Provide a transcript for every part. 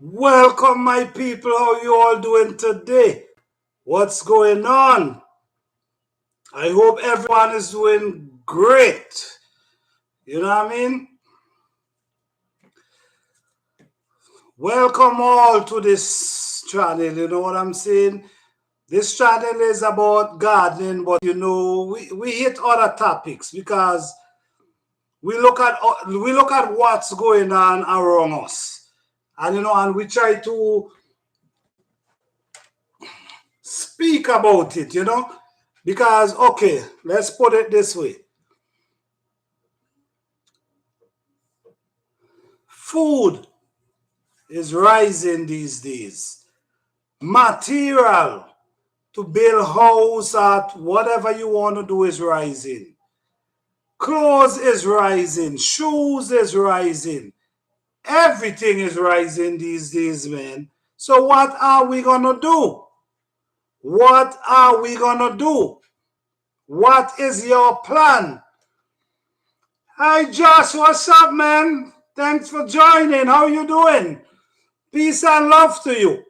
Welcome, my people. How you all doing today? What's going on? I hope everyone is doing great. You know what I mean? Welcome all to this channel. You know what I'm saying? This channel is about gardening, but we hit other topics because we look at what's going on around us, and we try to speak about it. Because okay, let's put it this way: food is rising these days. Material to build house at whatever you want to do is rising. Clothes is rising. Shoes is rising. Everything is rising these days, man. So what are we gonna do? What are we gonna do? What is your plan? Hi Josh, what's up, man? Thanks for joining. How you doing? Peace and love to you.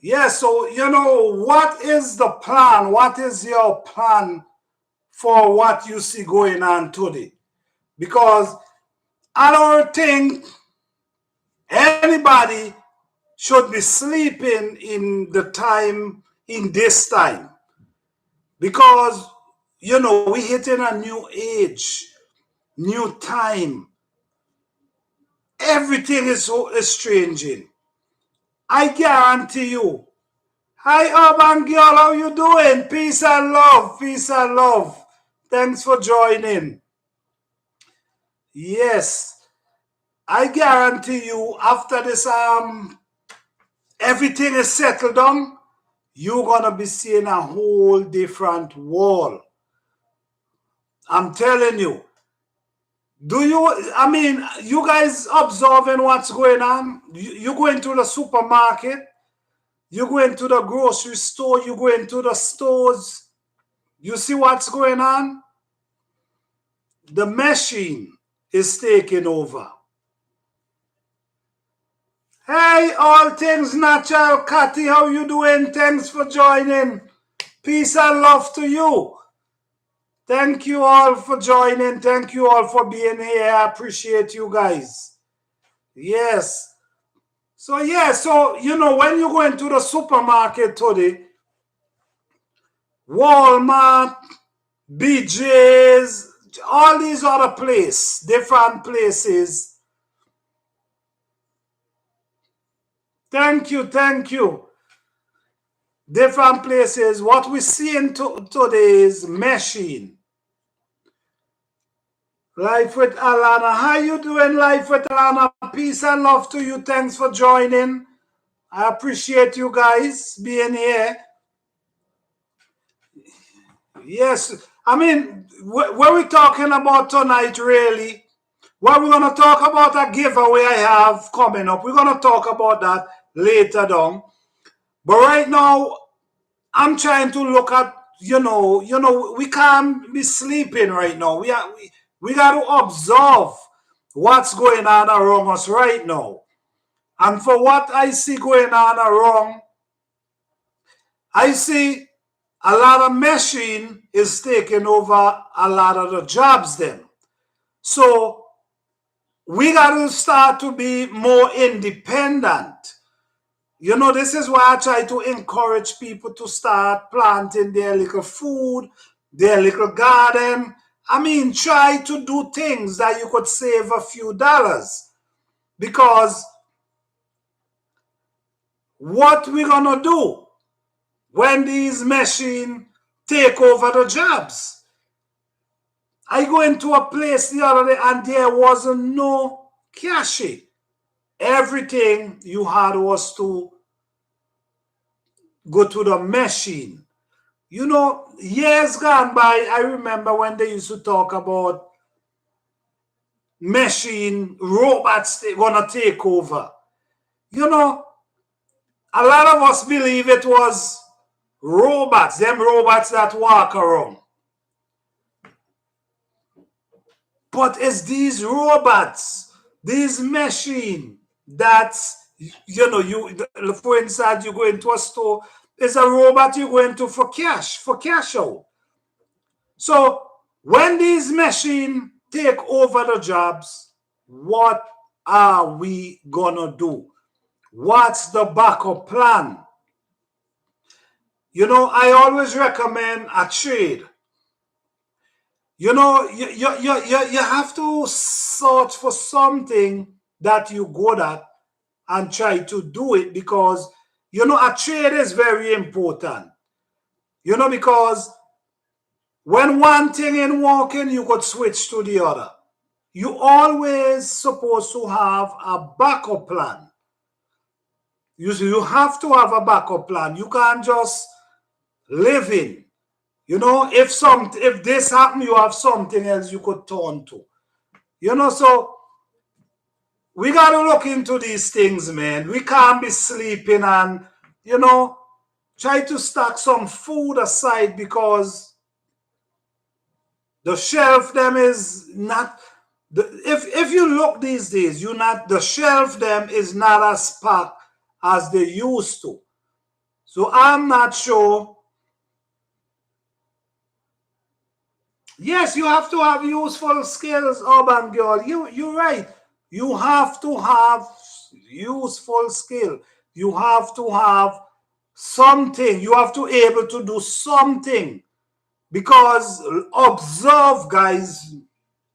Yeah, so what is the plan? What is your plan for what you see going on today? Because I don't think anybody should be sleeping in this time. Because we hitting a new age, new time. Everything is changing. I guarantee you. Hi, Urban Girl, how you doing? Peace and love, peace and love. Thanks for joining. Yes, I guarantee you after this, everything is settled down, you're gonna be seeing a whole different world. I'm telling you. You guys observing what's going on? You go into the supermarket, you go into the grocery store, you go into the stores, you see what's going on? The machine is taking over. Hey, all things natural, Cathy, how you doing? Thanks for joining. Peace and love to you. Thank you all for joining. Thank you all for being here. I appreciate you guys. Yes. So when you go into the supermarket today, Walmart, BJ's, all these other places, different places. Thank you, thank you. Different places. What we see in today is machine. Life with Alana. How you doing, Life with Alana? Peace and love to you. Thanks for joining. I appreciate you guys being here. Yes. What we're talking about tonight, really, well, we're going to talk about a giveaway I have coming up. We're going to talk about that later on. But right now, I'm trying to look at, we can't be sleeping right now. We got to observe what's going on around us right now. And for what I see going on around, I see a lot of machine is taking over a lot of the jobs then. So we got to start to be more independent. This is why I try to encourage people to start planting their little food, their little garden. Try to do things that you could save a few dollars. Because what we're going to do when these machines take over the jobs? I go into a place the other day and there was no cashier. Everything you had was to go to the machine. Years gone by, I remember when they used to talk about machine, robots gonna take over. A lot of us believe it was robots, them robots that walk around. But it's these robots, these machines That's, for instance, you go into a store, there's a robot you go into for cash out. So when these machines take over the jobs, what are we gonna do? What's the backup plan? I always recommend a trade. You have to search for something that you're good at and try to do it, because a trade is very important. Because when one thing ain't working, you could switch to the other. You always supposed to have a backup plan. You have to have a backup plan. You can't just live in. If this happen, you have something else you could turn to. So we gotta look into these things, man. We can't be sleeping and try to stack some food aside, because the shelf them is not. If you look these days, the shelf them is not as packed as they used to. So I'm not sure. Yes, you have to have useful skills, urban girl. You're right. You have to have useful skill. You have to have something. You have to be able to do something. Because observe, guys,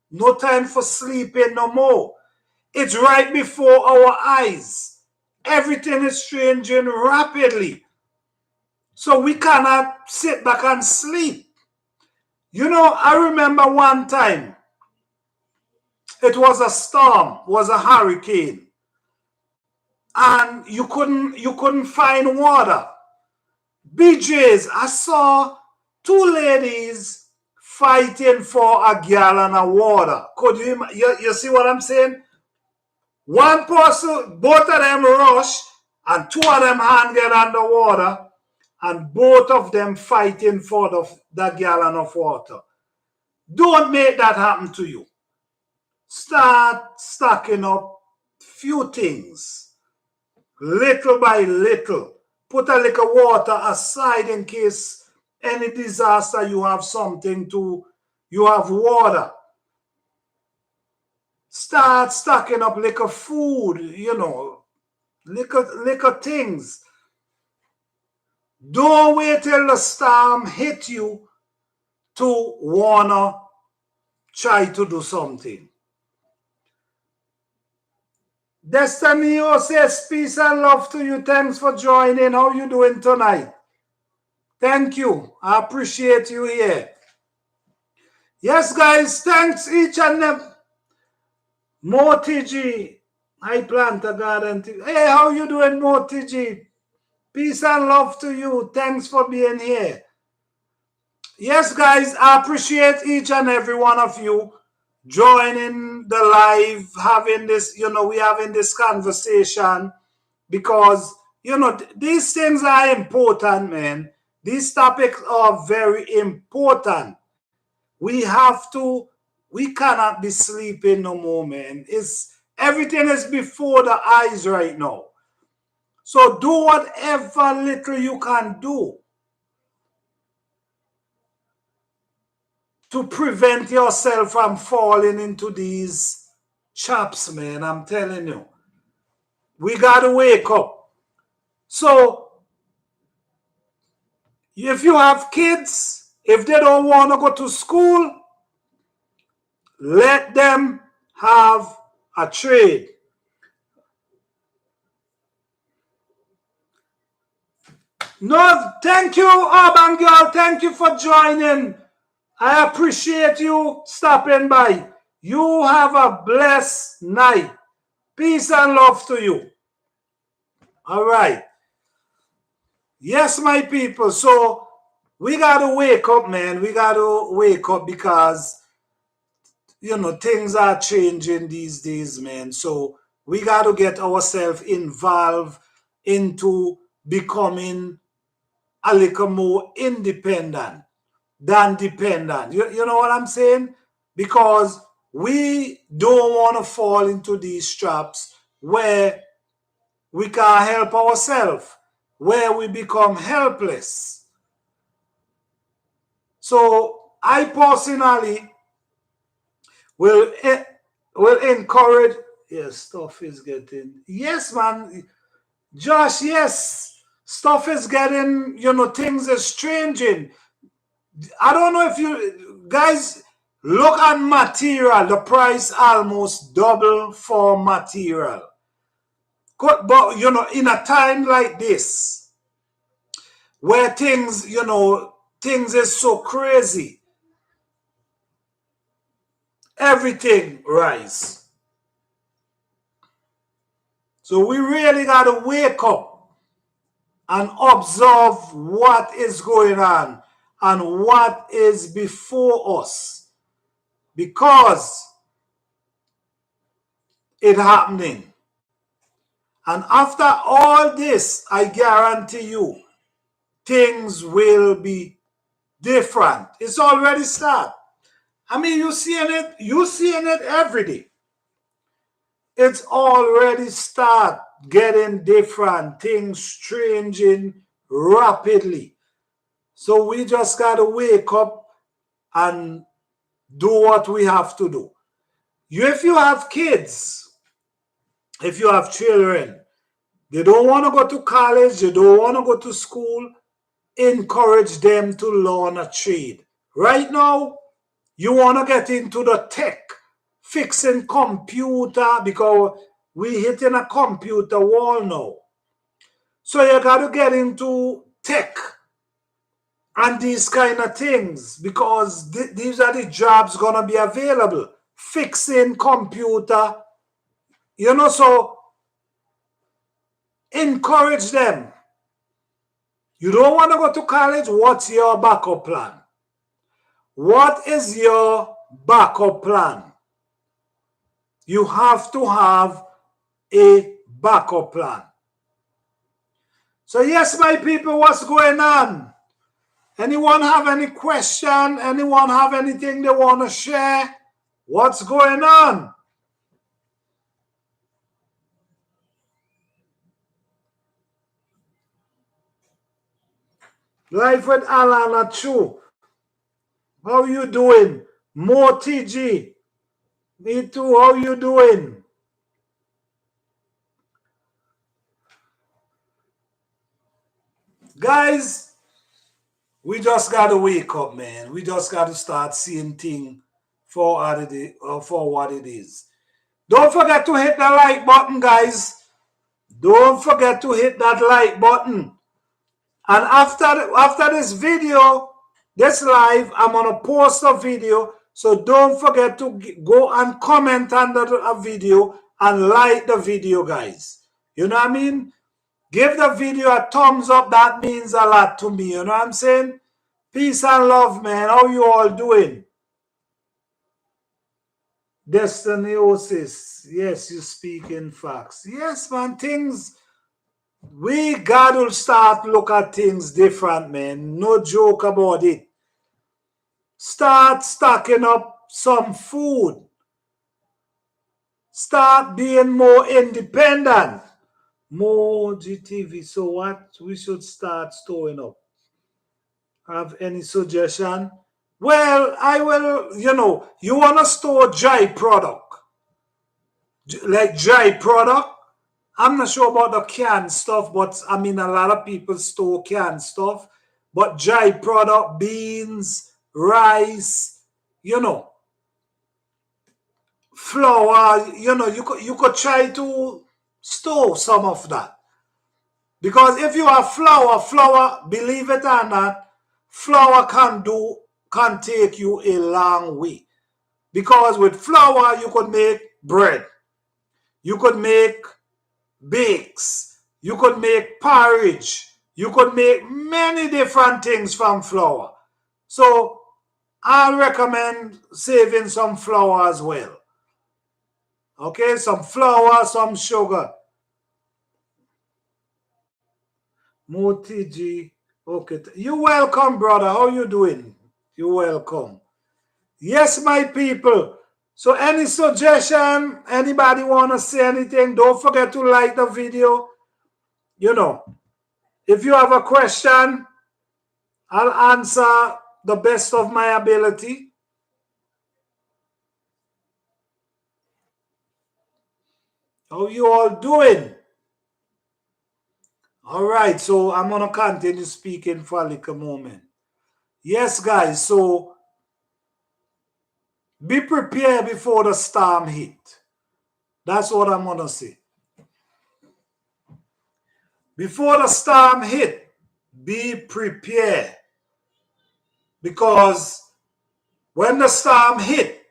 no time for sleeping no more. It's right before our eyes. Everything is changing rapidly. So we cannot sit back and sleep. I remember one time, it was a storm, was a hurricane, and you couldn't find water. BJs, I saw two ladies fighting for a gallon of water. Could you see what I'm saying? One person, both of them rush, and two of them hand get underwater, and both of them fighting for that gallon of water. Don't make that happen to you. Start stacking up few things, little by little. Put a little water aside in case any disaster, you have you have water. Start stacking up little food, little things. Don't wait till the storm hit you to wanna try to do something. Destiny says peace and love to you. Thanks for joining. How you doing tonight? Thank you. I appreciate you here. Yes, guys. Thanks each and every. More TG. I plant a garden. Hey, how you doing, More TG? Peace and love to you. Thanks for being here. Yes, guys. I appreciate each and every one of you joining the live, having this, we having this conversation, because, these things are important, man. These topics are very important. We cannot be sleeping no more, man. Everything is before the eyes right now. So do whatever little you can do to prevent yourself from falling into these traps, man. I'm telling you. We got to wake up. So if you have kids, if they don't want to go to school, let them have a trade. No, thank you, Urban Girl. Thank you for joining. I appreciate you stopping by. You have a blessed night. Peace and love to you. All right. Yes, my people. So we got to wake up, man. We got to wake up, because, things are changing these days, man. So we got to get ourselves involved into becoming a little more independent than dependent. You know what I'm saying? Because we don't want to fall into these traps where we can't help ourselves, where we become helpless. So I personally will encourage. Yes, stuff is getting. Yes, man. Josh, yes. Stuff is getting, things is changing. I don't know if you guys look at material. The price almost double for material. But, in a time like this, where things is so crazy, everything rise. So we really got to wake up and observe what is going on and what is before us, because it's happening. And after all this, I guarantee you, things will be different. It's already started. I mean, you're seeing it every day. It's already start getting different, things changing rapidly. So we just gotta wake up and do what we have to do. If you have kids, if you have children, they don't want to go to college, they don't want to go to school, encourage them to learn a trade. Right now, you want to get into the tech, fixing computer, because we hitting a computer wall now. So you got to get into tech and these kind of things, because these are the jobs going to be available. Fixing computer, so encourage them. You don't want to go to college? What's your backup plan? What is your backup plan? You have to have a backup plan. So yes, my people, what's going on? Anyone have any question? Anyone have anything they want to share? What's going on? Life with Alana Chu. How you doing? More TG. Me too. How you doing? Guys, we just got to wake up, man. We just got to start seeing things for what it is. Don't forget to hit the like button, guys. Don't forget to hit that like button. And after this video, this live, I'm going to post a video. So don't forget to go and comment under a video and like the video, guys. You know what I mean? Give the video a thumbs up. That means a lot to me. You know what I'm saying? Peace and love, man. How you all doing? Destiny Osis. Yes, you speak in facts. Yes, man. We got to start look at things different, man. No joke about it. Start stocking up some food. Start being more independent. More GTV. So what we should start storing up? Have any suggestion? Well, I will, you want to store dry product. Like dry product. I'm not sure about the canned stuff, but I mean, a lot of people store canned stuff. But dry product, beans, rice, flour, you could try to store some of that. Because if you have flour, believe it or not, flour can take you a long way. Because with flour, you could make bread. You could make bakes. You could make porridge. You could make many different things from flour. So I'll recommend saving some flour as well. Okay, some flour, some sugar. Motiji. Okay. You welcome, brother. How you doing? You welcome. Yes, my people. So any suggestion, anybody want to say anything, don't forget to like the video. You know, if you have a question, I'll answer the best of my ability. How you all doing? All right, so I'm going to continue speaking for a little moment. Yes, guys, so be prepared before the storm hit. That's what I'm going to say. Before the storm hit, be prepared. Because when the storm hit,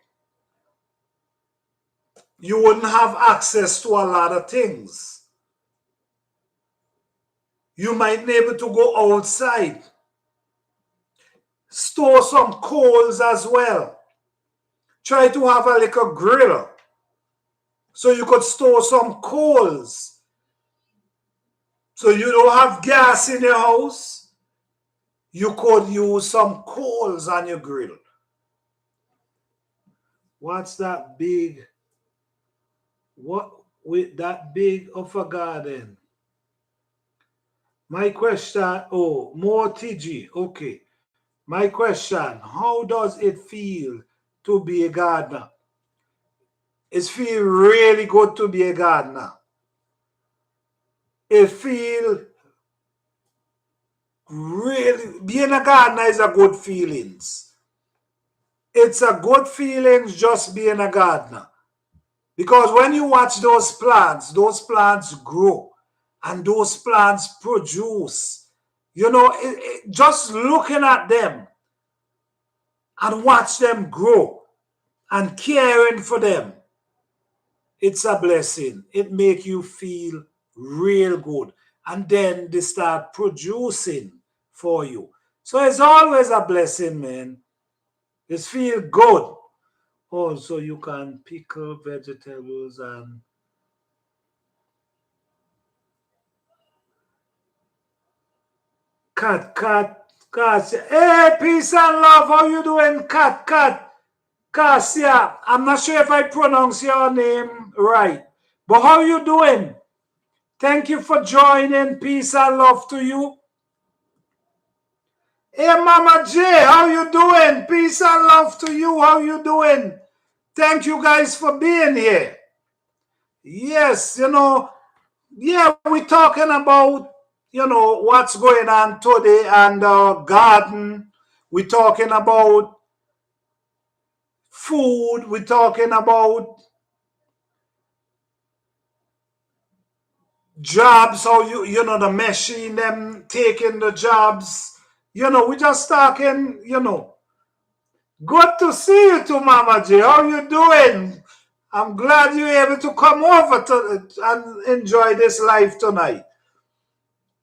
you wouldn't have access to a lot of things. You might be able to go outside. Store some coals as well. Try to have a little grill so you could store some coals. So you don't have gas in your house, you could use some coals on your grill. What's that big? What with that big of a garden? My question, oh, more TG, okay. My question, how does it feel to be a gardener? It feels really good to be a gardener. It feels really, being a gardener is a good feelings. It's a good feelings just being a gardener. Because when you watch those plants grow and those plants produce. You know, just looking at them and watch them grow and caring for them, it's a blessing. It makes you feel real good. And then they start producing for you. So it's always a blessing, man. It feels good. Also, you can pickle vegetables and cat. Hey, peace and love. How you doing, cat? Cassia. I'm not sure if I pronounce your name right. But how you doing? Thank you for joining. Peace and love to you. Hey, Mama J, how you doing? Peace and love to you. How you doing? Thank you guys for being here. Yes, you know, yeah, we're talking about, you know, what's going on today and garden. We're talking about food. We're talking about jobs, how you know, the machine, them taking the jobs. You know, we just talking, you know. Good to see you too, Mama J. How you doing? I'm glad you're able to come over and enjoy this live tonight.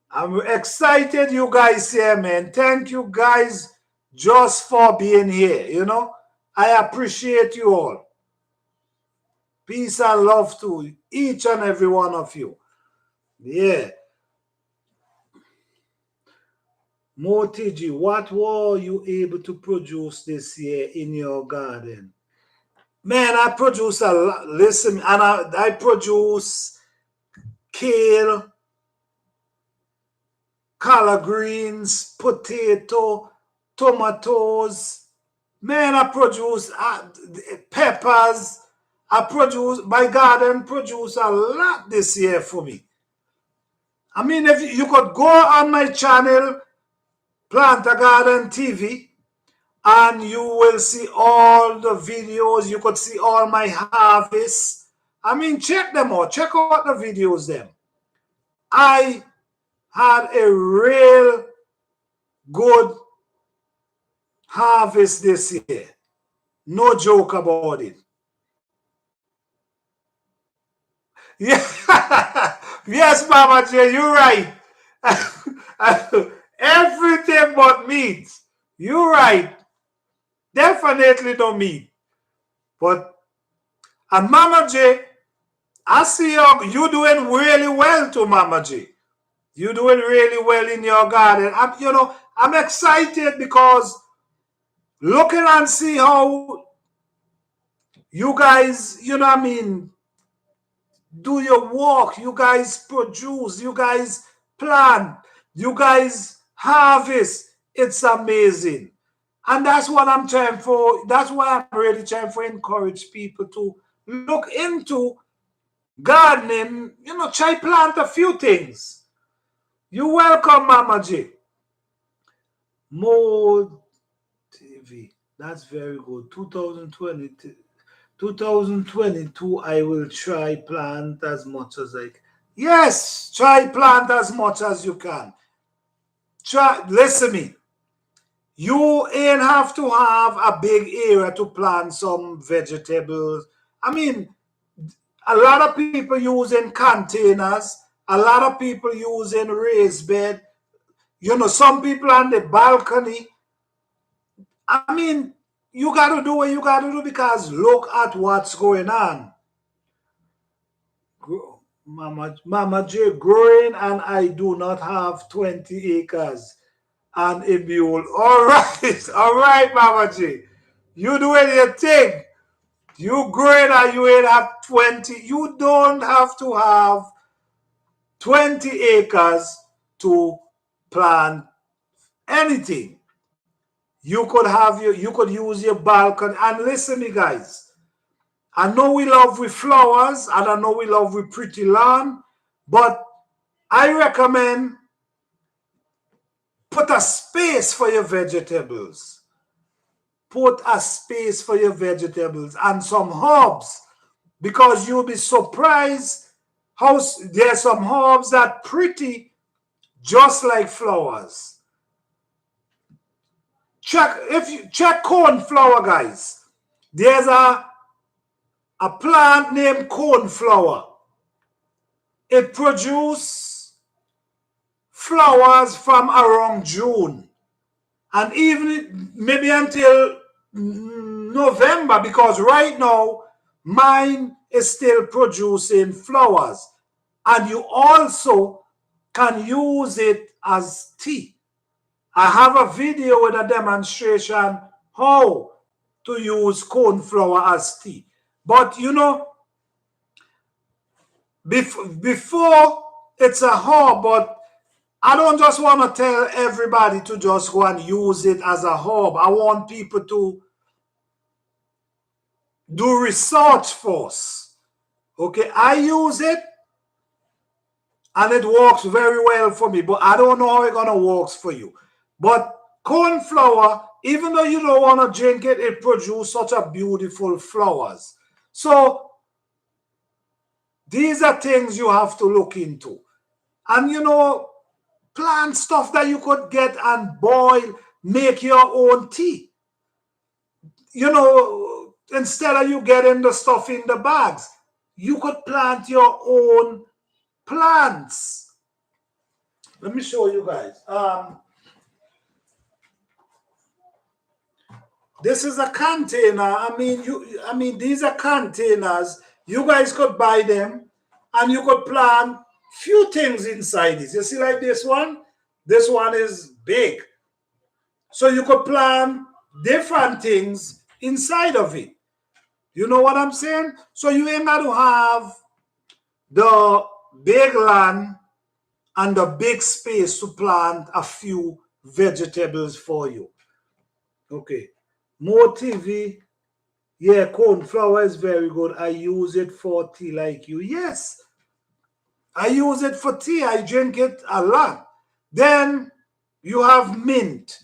I'm excited you guys here, man. Thank you guys just for being here, you know. I appreciate you all. Peace and love to each and every one of you. Yeah. Motiji, what were you able to produce this year in your garden? Man, I produce a lot. Listen, and I produce kale, collard greens, potato, tomatoes. Man, I produce peppers. My garden produce a lot this year for me. I mean, if you could go on my channel, Plant a Garden TV, and you will see all the videos. You could see all my harvests. I mean, check them out. Check out the videos them. I had a real good harvest this year. No joke about it. Yeah. Yes, Mama J, you're right. Everything but meat. You're right. Definitely no meat. But, and Mama J, I see you doing really well too, Mama J. You're doing really well in your garden. You know, I'm excited because looking and see how You guys, you know what I mean, do your work. You guys produce. You guys plant. You guys harvest. It's amazing. And that's what I'm trying for. That's why I'm really trying to encourage people to look into gardening. You know, try plant a few things. You welcome, Mama J. More TV. That's very good. 2022, I will try plant as much as I can. Yes, try plant as much as you can. Try, listen me. You ain't have to have a big area to plant some vegetables. I mean, a lot of people using containers, a lot of people using raised bed. You know, some people on the balcony. I mean, you got to do what you got to do because look at what's going on. Mama J growing, and I do not have 20 acres and a mule. All right, all right, Mama J. You doing your thing. You growing and you ain't have 20. You don't have to have 20 acres to plant anything. You could use your balcony. And listen me, guys. I know we love with flowers and I know we love with pretty lawn, but I recommend put a space for your vegetables. Put a space for your vegetables and some herbs because you'll be surprised how there's some herbs that pretty just like flowers. Check cornflower, guys. There's a plant named cornflower. It produces flowers from around June and even maybe until November because right now mine is still producing flowers and you also can use it as tea. I have a video with a demonstration how to use cornflower as tea. But you know, before it's a herb, but I don't just want to tell everybody to just go and use it as a herb. I want people to do research first. Okay, I use it and it works very well for me, but I don't know how it's gonna work for you. But cornflower, even though you don't want to drink it, it produces such a beautiful flowers. So these are things you have to look into. And you know, plant stuff that you could get and boil, make your own tea. You know, instead of you getting the stuff in the bags, you could plant your own plants. Let me show you guys. This is a container. I mean, these are containers. You guys could buy them, and you could plant few things inside this. You see, like this one. This one is big, so you could plant different things inside of it. You know what I'm saying? So you ain't got to have the big land and the big space to plant a few vegetables for you. Okay. More TV. Yeah, cornflower is very good. I use it for tea like you. Yes, I use it for tea. I drink it a lot. Then you have mint.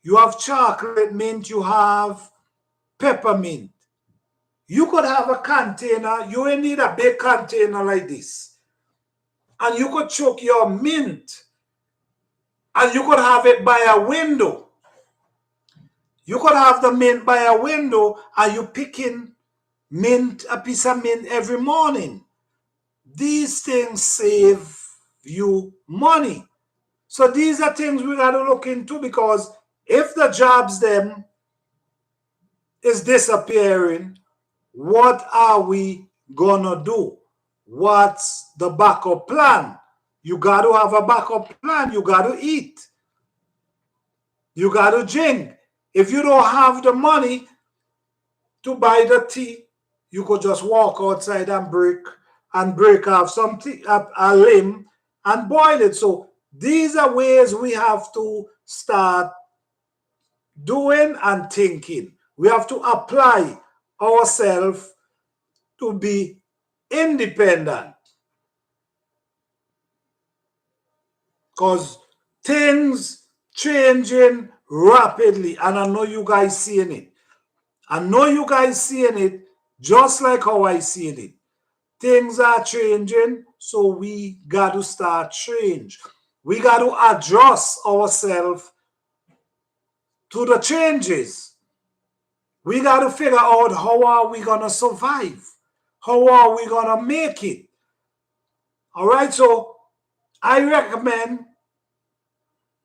You have chocolate mint. You have peppermint. You could have a container. You ain't need a big container like this. And you could choke your mint. And you could have it by a window. You could have the mint by a window and you picking mint, a piece of mint every morning. These things save you money. So these are things we got to look into because if the jobs them is disappearing, what are we gonna do? What's the backup plan? You got to have a backup plan. You got to eat. You got to drink. If you don't have the money to buy the tea, You could just walk outside and break off something, a limb, and boil it. So these are ways we have to start doing and thinking. We have to apply ourselves to be independent, because things changing rapidly, and I know you guys seeing it. I know you guys seeing it just like how I seen it. Things are changing, so we got to start change. We got to adjust ourselves to the changes. We got to figure out how are we going to survive? How are we going to make it? All right, so I recommend,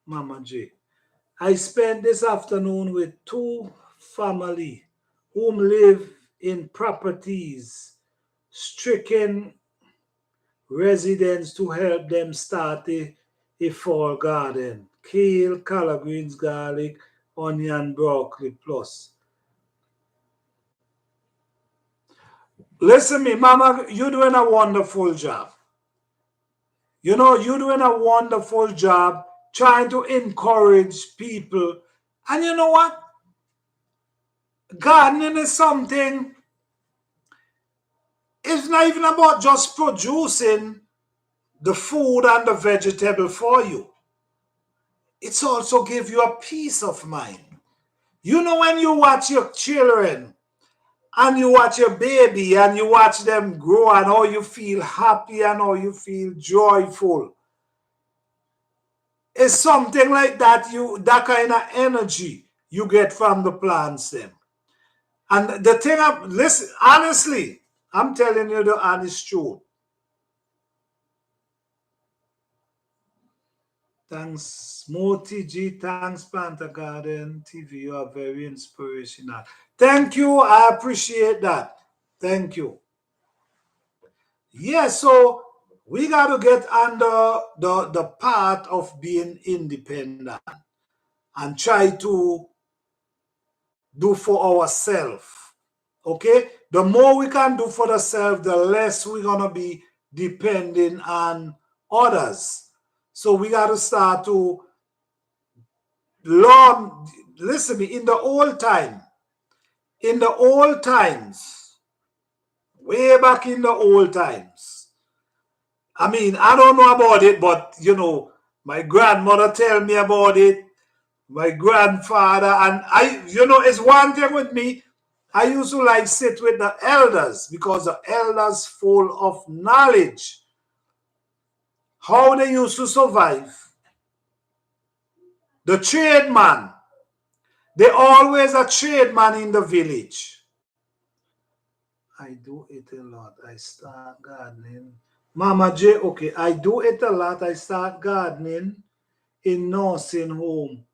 Mama J, I spent this afternoon with two family whom live in properties stricken residents to help them start a fall garden. Kale, collard greens, garlic, onion, broccoli plus. Listen me, Mama, you're doing a wonderful job. You know, you're doing a wonderful job trying to encourage people. And you know what? Gardening is something, it's not even about just producing the food and the vegetable for you. It's also give you a peace of mind. You know, when you watch your children and you watch your baby and you watch them grow and how you feel happy and how you feel joyful. It's something like that, that kind of energy you get from the plants them. And the thing, listen, honestly, I'm telling you the honest truth. Thanks, Moti G. Thanks, Panther Garden TV. You are very inspirational. Thank you. I appreciate that. Thank you. Yeah, so we got to get under the part of being independent and try to do for ourselves. Okay? The more we can do for ourselves, the less we're going to be depending on others. So we got to start to learn. Listen, in the old times, way back in the old times, I mean, I don't know about it, but you know, my grandmother tell me about it, my grandfather, and it's one thing with me. I used to like sit with the elders because the elders full of knowledge, how they used to survive. The tradesman, they always a tradesman in the village. I do it a lot. I start gardening. Mama J, okay, I do it a lot. I start gardening in nursing home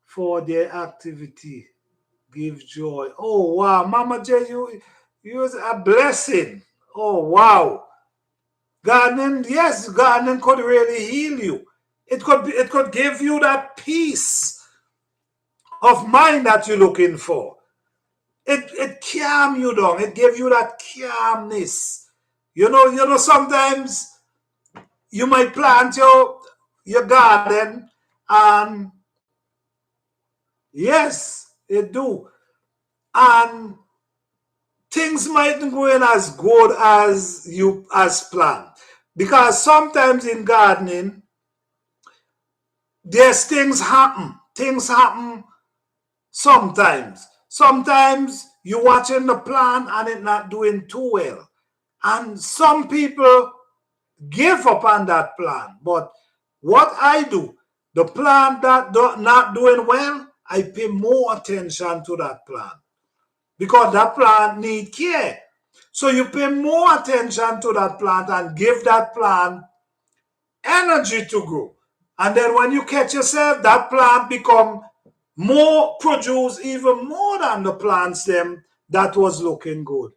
for their activity. Give joy. Oh wow, Mama J, you is a blessing. Oh wow. Gardening, yes, gardening could really heal you. It could give you that peace of mind that you're looking for. It calm you down. It gives you that calmness. Sometimes you might plant your garden, and yes, it do. And things mightn't go in as good as you as planned. Because sometimes in gardening, there's things happen. Things happen sometimes. Sometimes you're watching the plant and it not doing too well. And some people give up on that plant. But what I do, the plant that not doing well, I pay more attention to that plant because that plant need care. So you pay more attention to that plant and give that plant energy to grow. And then when you catch yourself, that plant become more, produce even more than the plants them that was looking good.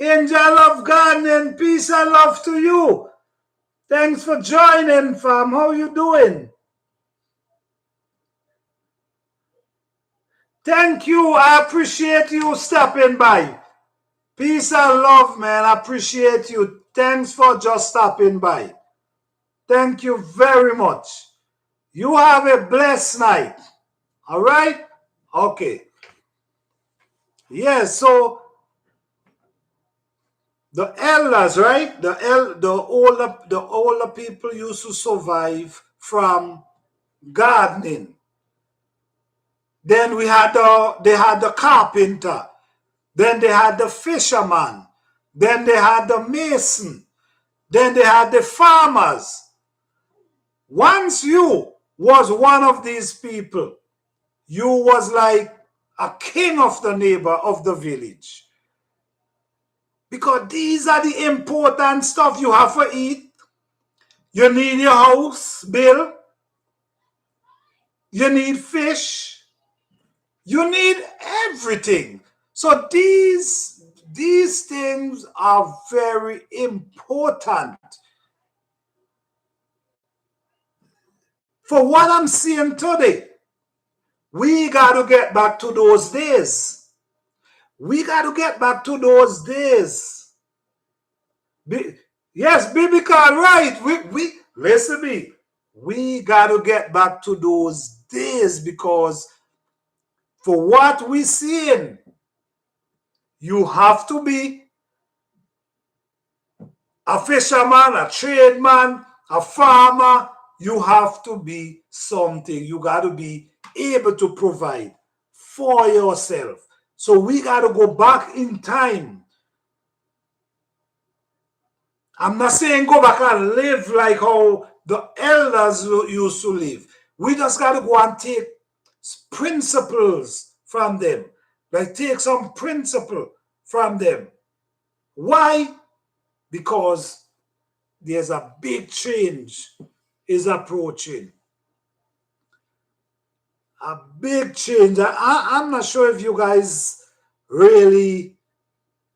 Angel of gardening, peace and love to you. Thanks for joining, fam. How you doing? Thank you. I appreciate you stopping by. Peace and love, man. I appreciate you. Thanks for just stopping by. Thank you very much. You have a blessed night. All right? Okay. Yes, so the elders, right? The older people used to survive from gardening. Then they had the carpenter. Then they had the fisherman. Then they had the mason. Then they had the farmers. Once you was one of these people, you was like a king of the neighbor of the village. Because these are the important stuff you have to eat. You need your house bill. You need fish. You need everything. So these things are very important. For what I'm seeing today, we got to get back to those days. We got to get back to those days. Yes, biblical, right. We listen to me. We got to get back to those days because for what we're seeing, you have to be a fisherman, a tradesman, a farmer. You have to be something. You got to be able to provide for yourself. So we got to go back in time. I'm not saying go back and live like how the elders used to live. We just got to go and take principles from them. Like take some principle from them. Why? Because there's a big change is approaching. A big change. I'm not sure if you guys really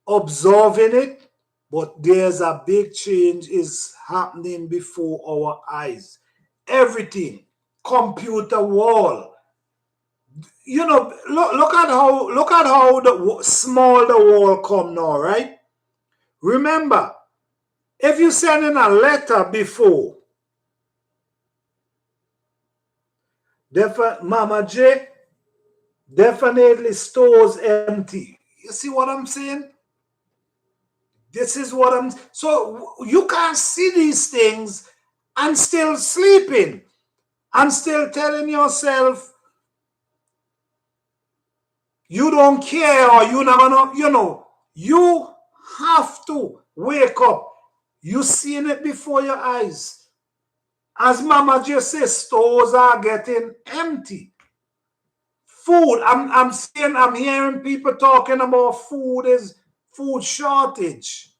observing it, but there's a big change is happening before our eyes. Everything, computer wall. You know, look at how small the wall come now, right? Remember, if you send in a letter before, Mama J definitely stores empty. You see what I'm saying? This is what I'm. So you can't see these things and still sleeping and still telling yourself you don't care or you not gonna, you have to wake up. You seeing it before your eyes. As Mama just says, stores are getting empty. Food, I'm hearing people talking about food shortage.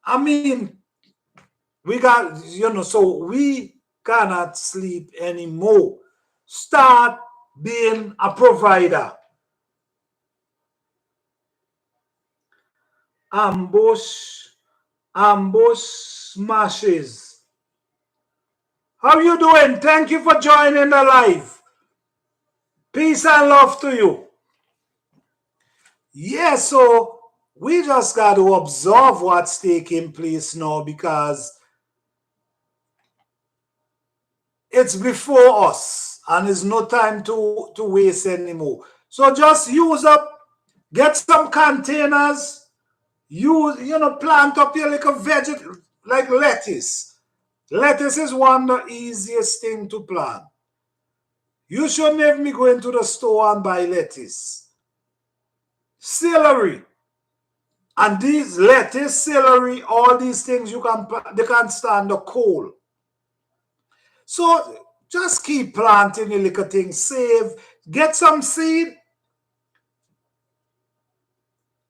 I mean, we got, so we cannot sleep anymore. Start being a provider. Ambush smashes. How you doing? Thank you for joining the live. Peace and love to you. Yeah, so we just got to observe what's taking place now because it's before us and it's no time to waste anymore. So just use up, get some containers, plant up your little vegetable like lettuce. Lettuce is one of the easiest thing to plant. You shouldn't have me going to the store and buy lettuce. Celery. And these lettuce, celery, all these things they can stand the cold. So just keep planting your little things. Save. Get some seed.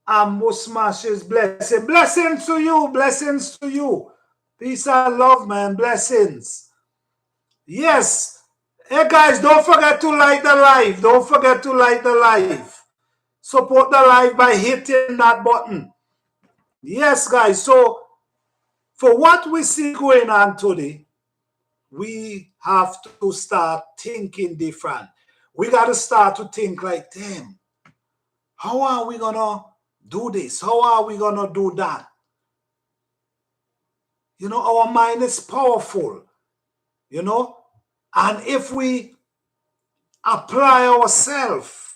Ambo smashes blessing. Blessings to you. Blessings to you. Peace and love, man. Blessings. Yes. Hey, guys, don't forget to like the live. Don't forget to like the live. Support the live by hitting that button. Yes, guys. So, for what we see going on today, we have to start thinking different. We got to start to think like, damn, how are we going to do this? How are we going to do that? You know, our mind is powerful, you know, and if we apply ourselves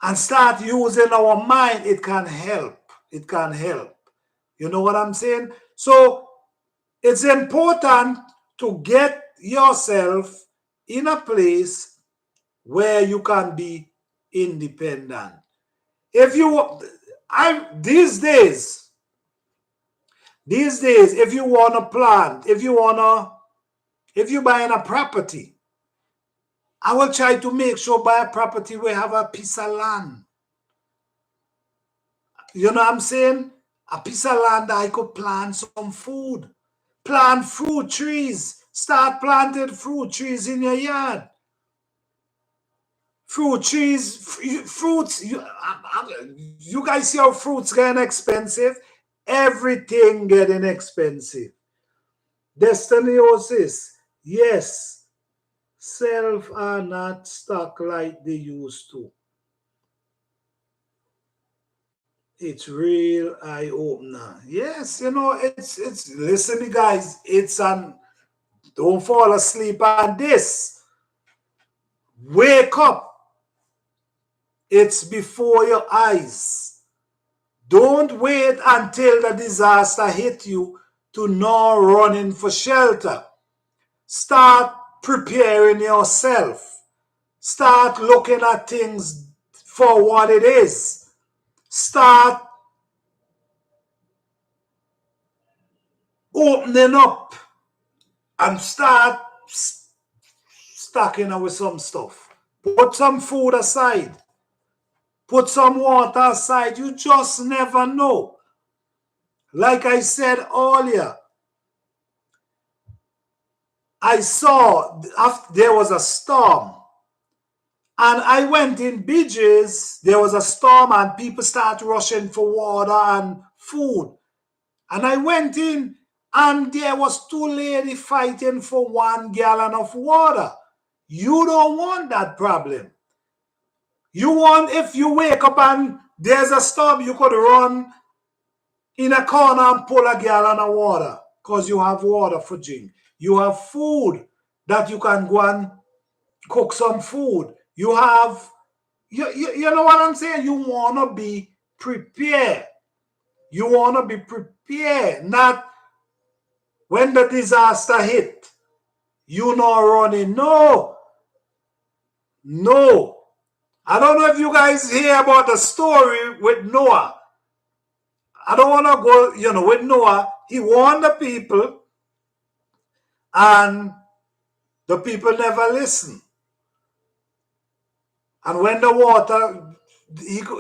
and start using our mind, it can help. It can help. You know what I'm saying? So it's important to get yourself in a place where you can be independent. If you, these days, if you want to plant, if you buying a property, I will try to make sure buy a property where have a piece of land. You know what I'm saying? A piece of land that I could plant some food. Plant fruit trees. Start planting fruit trees in your yard. Fruit trees, fruits. You guys see how fruits getting expensive? Everything getting expensive. Destiniosis. Yes. Self are not stuck like they used to. It's real eye opener. Yes, you know, it's listen, guys, it's an don't fall asleep on this. Wake up. It's before your eyes. Don't wait until the disaster hit you to know running for shelter. Start preparing yourself. Start looking at things for what it is. Start opening up and start stocking up with some stuff. Put some food aside. Put some water aside. You just never know. Like I said earlier, I saw there was a storm. And I went in beaches. There was a storm and people start rushing for water and food. And I went in and there was two ladies fighting for 1 gallon of water. You don't want that problem. You want, if you wake up and there's a storm, you could run in a corner and pull a gallon of water because you have water for drink. You have food that you can go and cook some food. You have, you know what I'm saying? You want to be prepared. You want to be prepared, not when the disaster hit, you not running. No. No. I don't know if you guys hear about the story with Noah. I don't want to go, you know, with Noah. He warned the people and the people never listen. And when the water,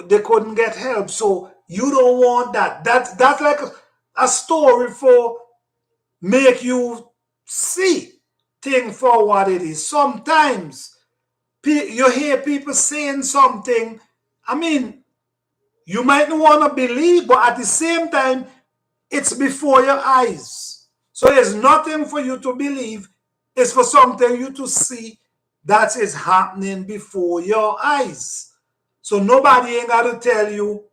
they couldn't get help. So you don't want that. That's like a story for make you see thing for what it is. Sometimes you hear people saying something, I mean, you might not want to believe, but at the same time, it's before your eyes. So there's nothing for you to believe. It's for something you to see that is happening before your eyes. So nobody ain't got to tell you,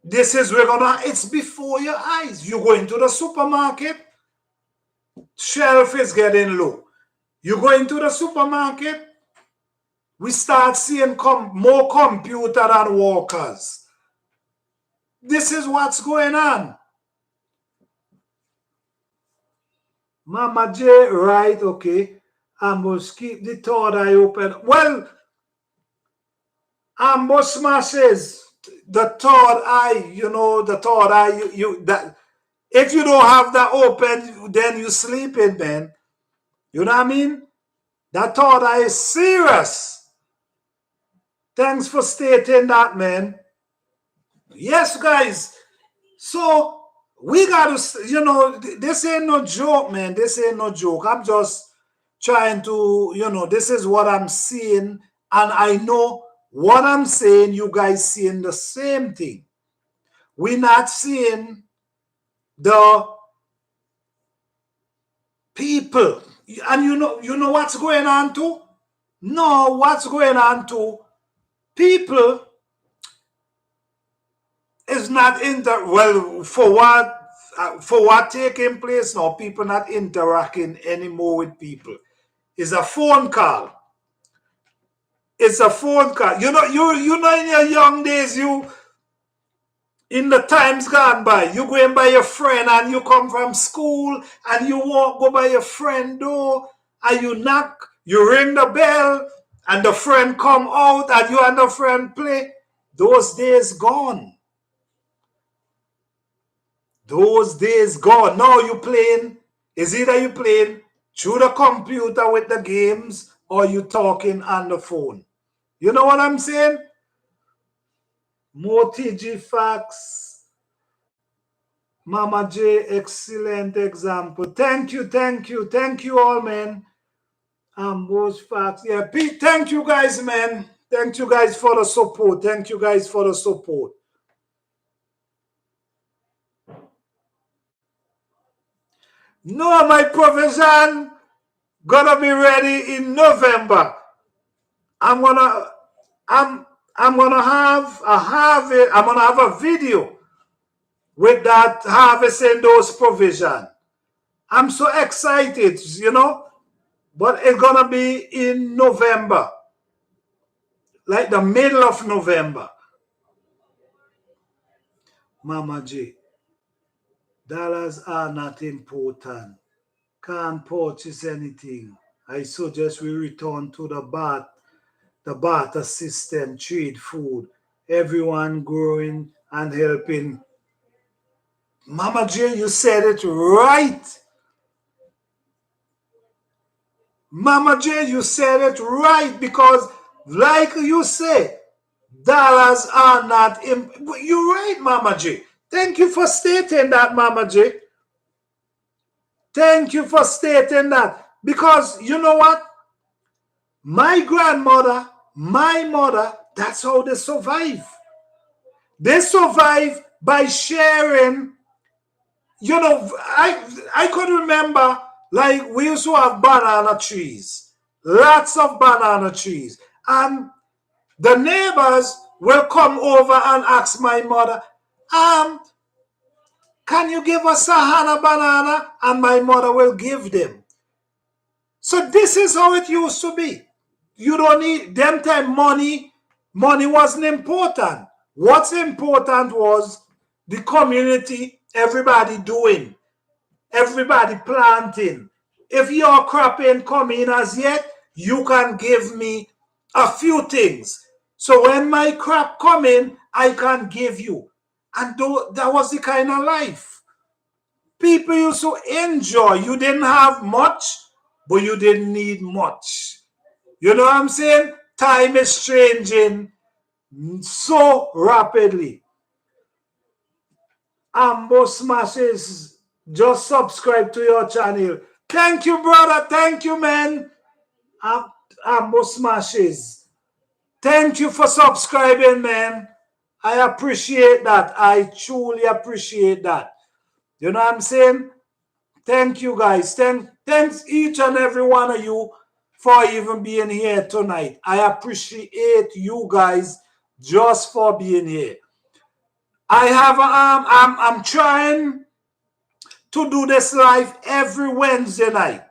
this is we're gonna, it's before your eyes. You go into the supermarket, shelf is getting low. You go into the supermarket, we start seeing more computer than workers. This is what's going on. Mama J, right, okay. I must keep the third eye open. Well, ambush smashes, the third eye, you know, the third eye, that if you don't have that open, then you sleeping, man. You know what I mean? That third eye is serious. Thanks for stating that, man. Yes, guys. So we got to, you know, this ain't no joke, man. This ain't no joke. I'm just trying to, you know, this is what I'm seeing. And I know what I'm saying, you guys seeing the same thing. We're not seeing the people. And you know what's going on too? No, what's going on too? people is not for what taking place now, people not interacting anymore with people. It's a phone call. It's a phone call. You know in your young days, you in the times gone by, you going by your friend and you come from school and you walk go by your friend door and you knock, you ring the bell and the friend come out and you and the friend play. Those days gone. Those days gone. Now you playing. Is either you playing through the computer with the games or you talking on the phone. You know what I'm saying? More TG facts. Mama J, excellent example. Thank you all, man. Those facts. Yeah, Pete, thank you guys, man. Thank you guys for the support. Thank you guys for the support. No, my provision gonna be ready in November. I'm gonna have a video with that harvesting those provision. I'm so excited, but it's gonna be in November, like the middle of November. Mama J, dollars are not important. Can't purchase anything. I suggest we return to the barter system, trade food, everyone growing and helping. Mama J, you said it right. Mama J, you said it right because, like you say, dollars are not. You're right, Mama J. Thank you for stating that, Mama J. Thank you for stating that because you know what? My grandmother, my mother, that's how they survive. They survive by sharing. I could remember like we used to have banana trees, lots of banana trees, and the neighbors will come over and ask my mother, can you give us a Hana banana? And my mother will give them. So this is how it used to be. You don't need them time money. Money wasn't important. What's important was the community, everybody doing, everybody planting. If your crop ain't coming as yet, you can give me a few things. So when my crop come in, I can give you. And that was the kind of life. People used to enjoy. You didn't have much, but you didn't need much. You know what I'm saying? Time is changing so rapidly. Ambo Smashes, just subscribe to your channel. Thank you, brother. Thank you, man. Ambo Smashes. Thank you for subscribing, man. I appreciate that. I truly appreciate that. You know what I'm saying? Thank you, guys. Thanks each and every one of you for even being here tonight. I appreciate you guys just for being here. I have I'm trying to do this live every Wednesday night.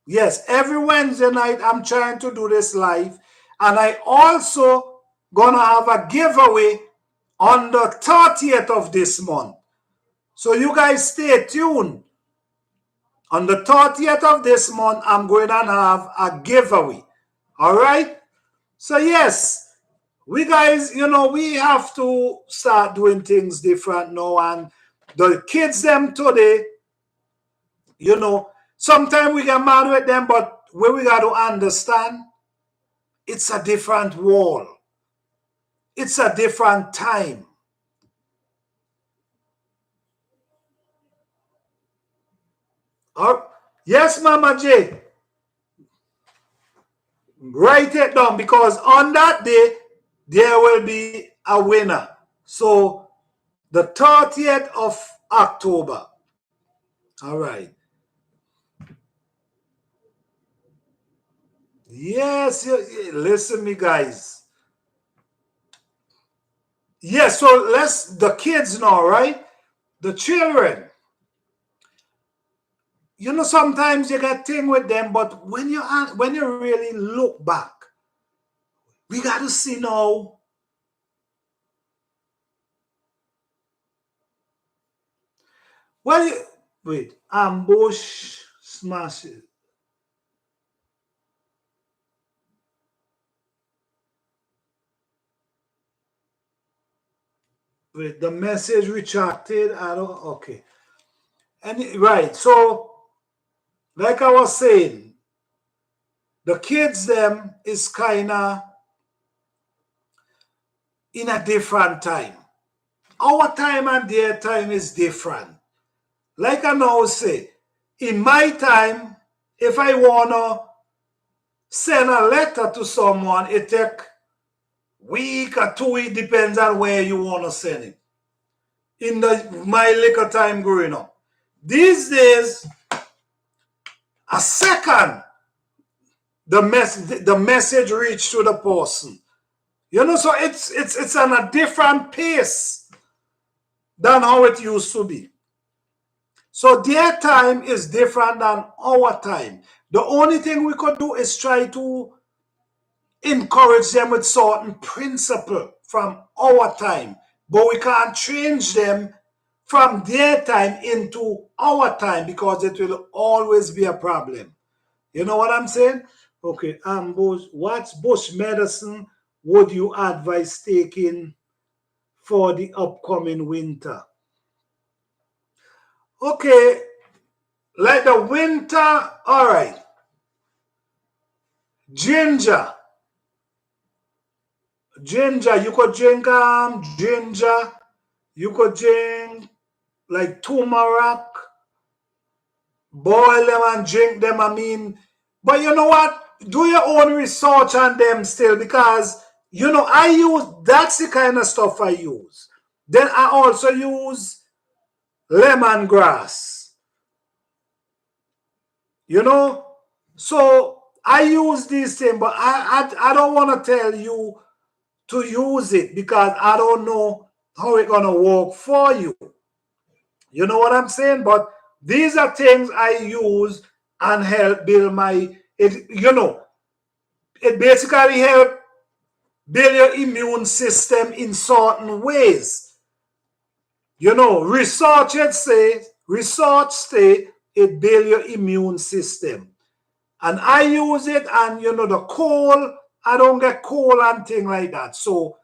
Yes, every Wednesday night I'm trying to do this live, and I also gonna have a giveaway on the 30th of this month. So you guys stay tuned. On the 30th of this month, I'm going to have a giveaway. All right? So yes, we guys, we have to start doing things different now. And the kids them today, sometimes we get mad with them, but what we got to understand, it's a different world. It's a different time. Yes, Mama J. Write it down because on that day, there will be a winner. So the 30th of October. All right. Yes, listen me, guys. Yes, so let's the kids now, right? The children. You know, sometimes you got thing with them, but when you really look back, we got to see now. Well, wait, ambush smashes. Wait, the message retracted. I don't. Okay, and right. So, like I was saying, the kids them is kind of in a different time. Our time and their time is different. Like I now say, in my time, if I wanna send a letter to someone, it take week or 2 weeks, depends on where you wanna send it. In the my little time growing up. These days, a second, the message reach to the person. You know, so it's on a different pace than how it used to be. So their time is different than our time. The only thing we could do is try to encourage them with certain principle from our time, but we can't change them from their time into our time because it will always be a problem. You know what I'm saying? Okay, Bush, what bush medicine would you advise taking for the upcoming winter? Okay, like the winter, all right. Ginger, ginger. You could drink ginger. You could drink like turmeric, boil them and drink them. I mean, but you know what? Do your own research on them still because you know I use that's the kind of stuff I use. Then I also use lemongrass. You know, so I use these things, but I don't want to tell you to use it because I don't know how it's gonna work for you. You know what I'm saying? But these are things I use and help build my it. You know, it basically help build your immune system in certain ways. You know, research say it build your immune system. And I use it, and you know, the cold, I don't get cold and thing like that. So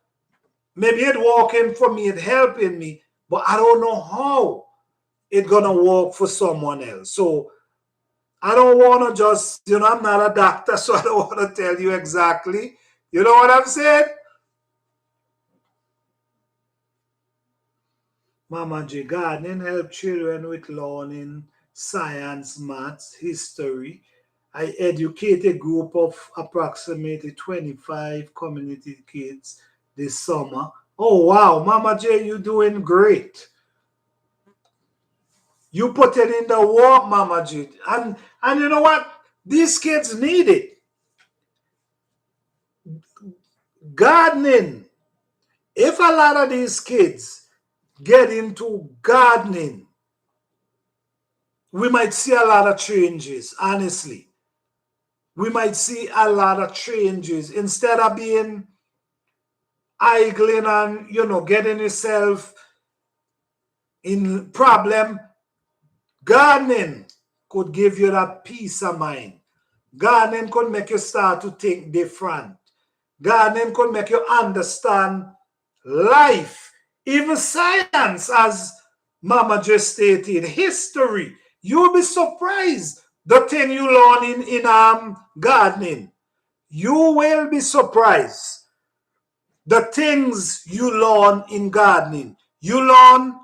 maybe it working for me, it helping me, but I don't know how it gonna work for someone else. So I don't wanna just, you know, I'm not a doctor, so I don't wanna tell you exactly. You know what I'm saying? Mama J, gardening help children with learning science, maths, history. I educate a group of approximately 25 community kids this summer. Oh wow, Mama J, you doing great. You put it in the work, Mama J. And you know what? These kids need it. Gardening. If a lot of these kids get into gardening, we might see a lot of changes, honestly. We might see a lot of changes instead of being idling and you know getting yourself in problem. Gardening could give you that peace of mind. Gardening could make you start to think different. Gardening could make you understand life, even science, as Mama just stated, history. You'll be surprised the thing you learn in gardening. You will be surprised the things you learn in gardening. You learn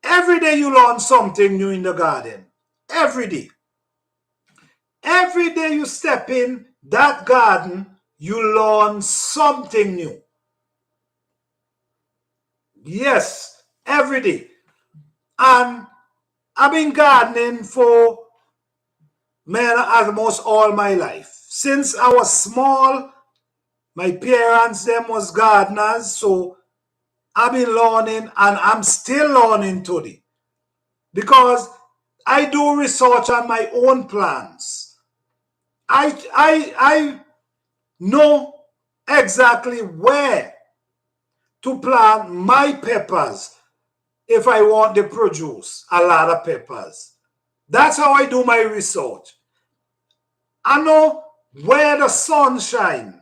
every day. You learn something new in the garden. Every day. Every day you step in that garden, you learn something new. Yes, every day. And I've been gardening for man almost all my life. Since I was small, my parents them was gardeners, so I've been learning and I'm still learning today because I do research on my own plants. I know exactly where to plant my peppers if I want to produce a lot of peppers. That's how I do my research. I know where the sun shines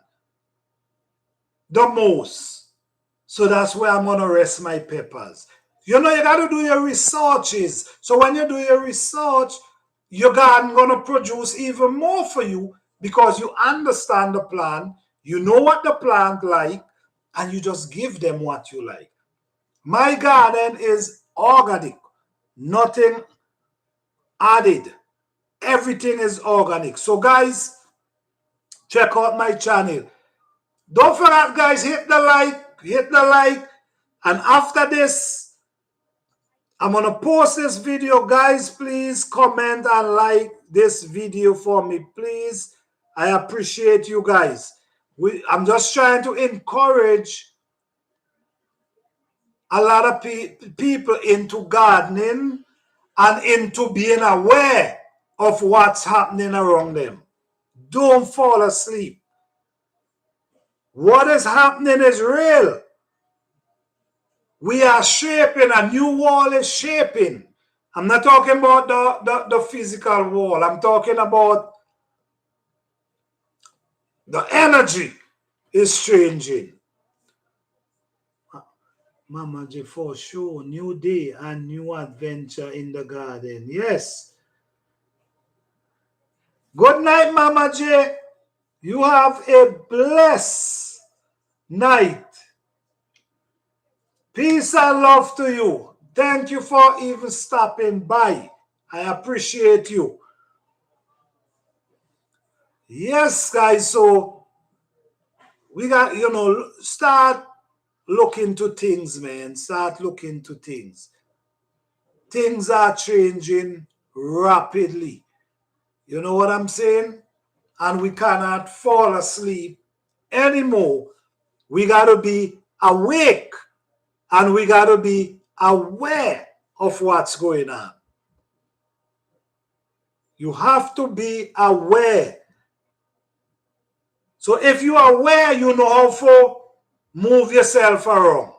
the most. So that's where I'm going to rest my peppers. You know, you got to do your researches. So when you do your research, your garden going to produce even more for you because you understand the plant, you know what the plant like, and you just give them what you like. My garden is organic, nothing added. Everything is organic. So guys, check out my channel. Don't forget, guys, hit the like, and after this, I'm gonna post this video. Guys, please comment and like this video for me, please. I appreciate you guys. I'm just trying to encourage a lot of people into gardening and into being aware of what's happening around them. Don't fall asleep. What is happening is real. We are shaping, a new wall is shaping. I'm not talking about the physical wall. I'm talking about the energy is changing. Mama J, for sure, new day and new adventure in the garden. Yes. Good night, Mama J. You have a blessed night. Peace and love to you. Thank you for even stopping by. I appreciate you. Yes, guys, so we got, start looking to things, man. Start looking to things. Things are changing rapidly. You know what I'm saying? And we cannot fall asleep anymore. We got to be awake and we got to be aware of what's going on. You have to be aware. So if you are aware, you know how to move yourself around.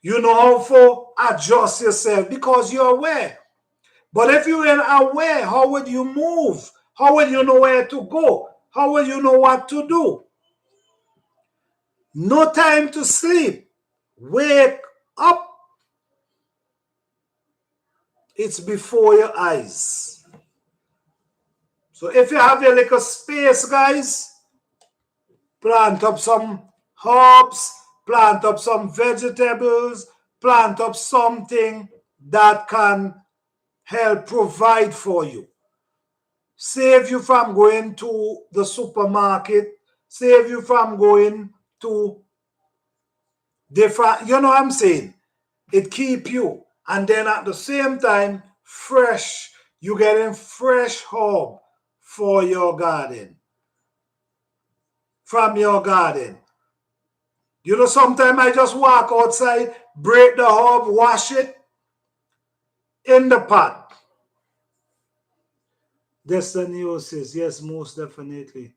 You know how to adjust yourself because you're aware. But if you are aware, how would you move? How will you know where to go? How will you know what to do? No time to sleep. Wake up. It's before your eyes. So if you have your little space, guys, plant up some herbs, plant up some vegetables, plant up something that can help provide for you. Save you from going to the supermarket, save you from going to different, you know what I'm saying? It keep you. And then at the same time, fresh. You're getting fresh herb for your garden. From your garden. You know, sometimes I just walk outside, break the herb, wash it in the pot. Destiny says, yes, most definitely.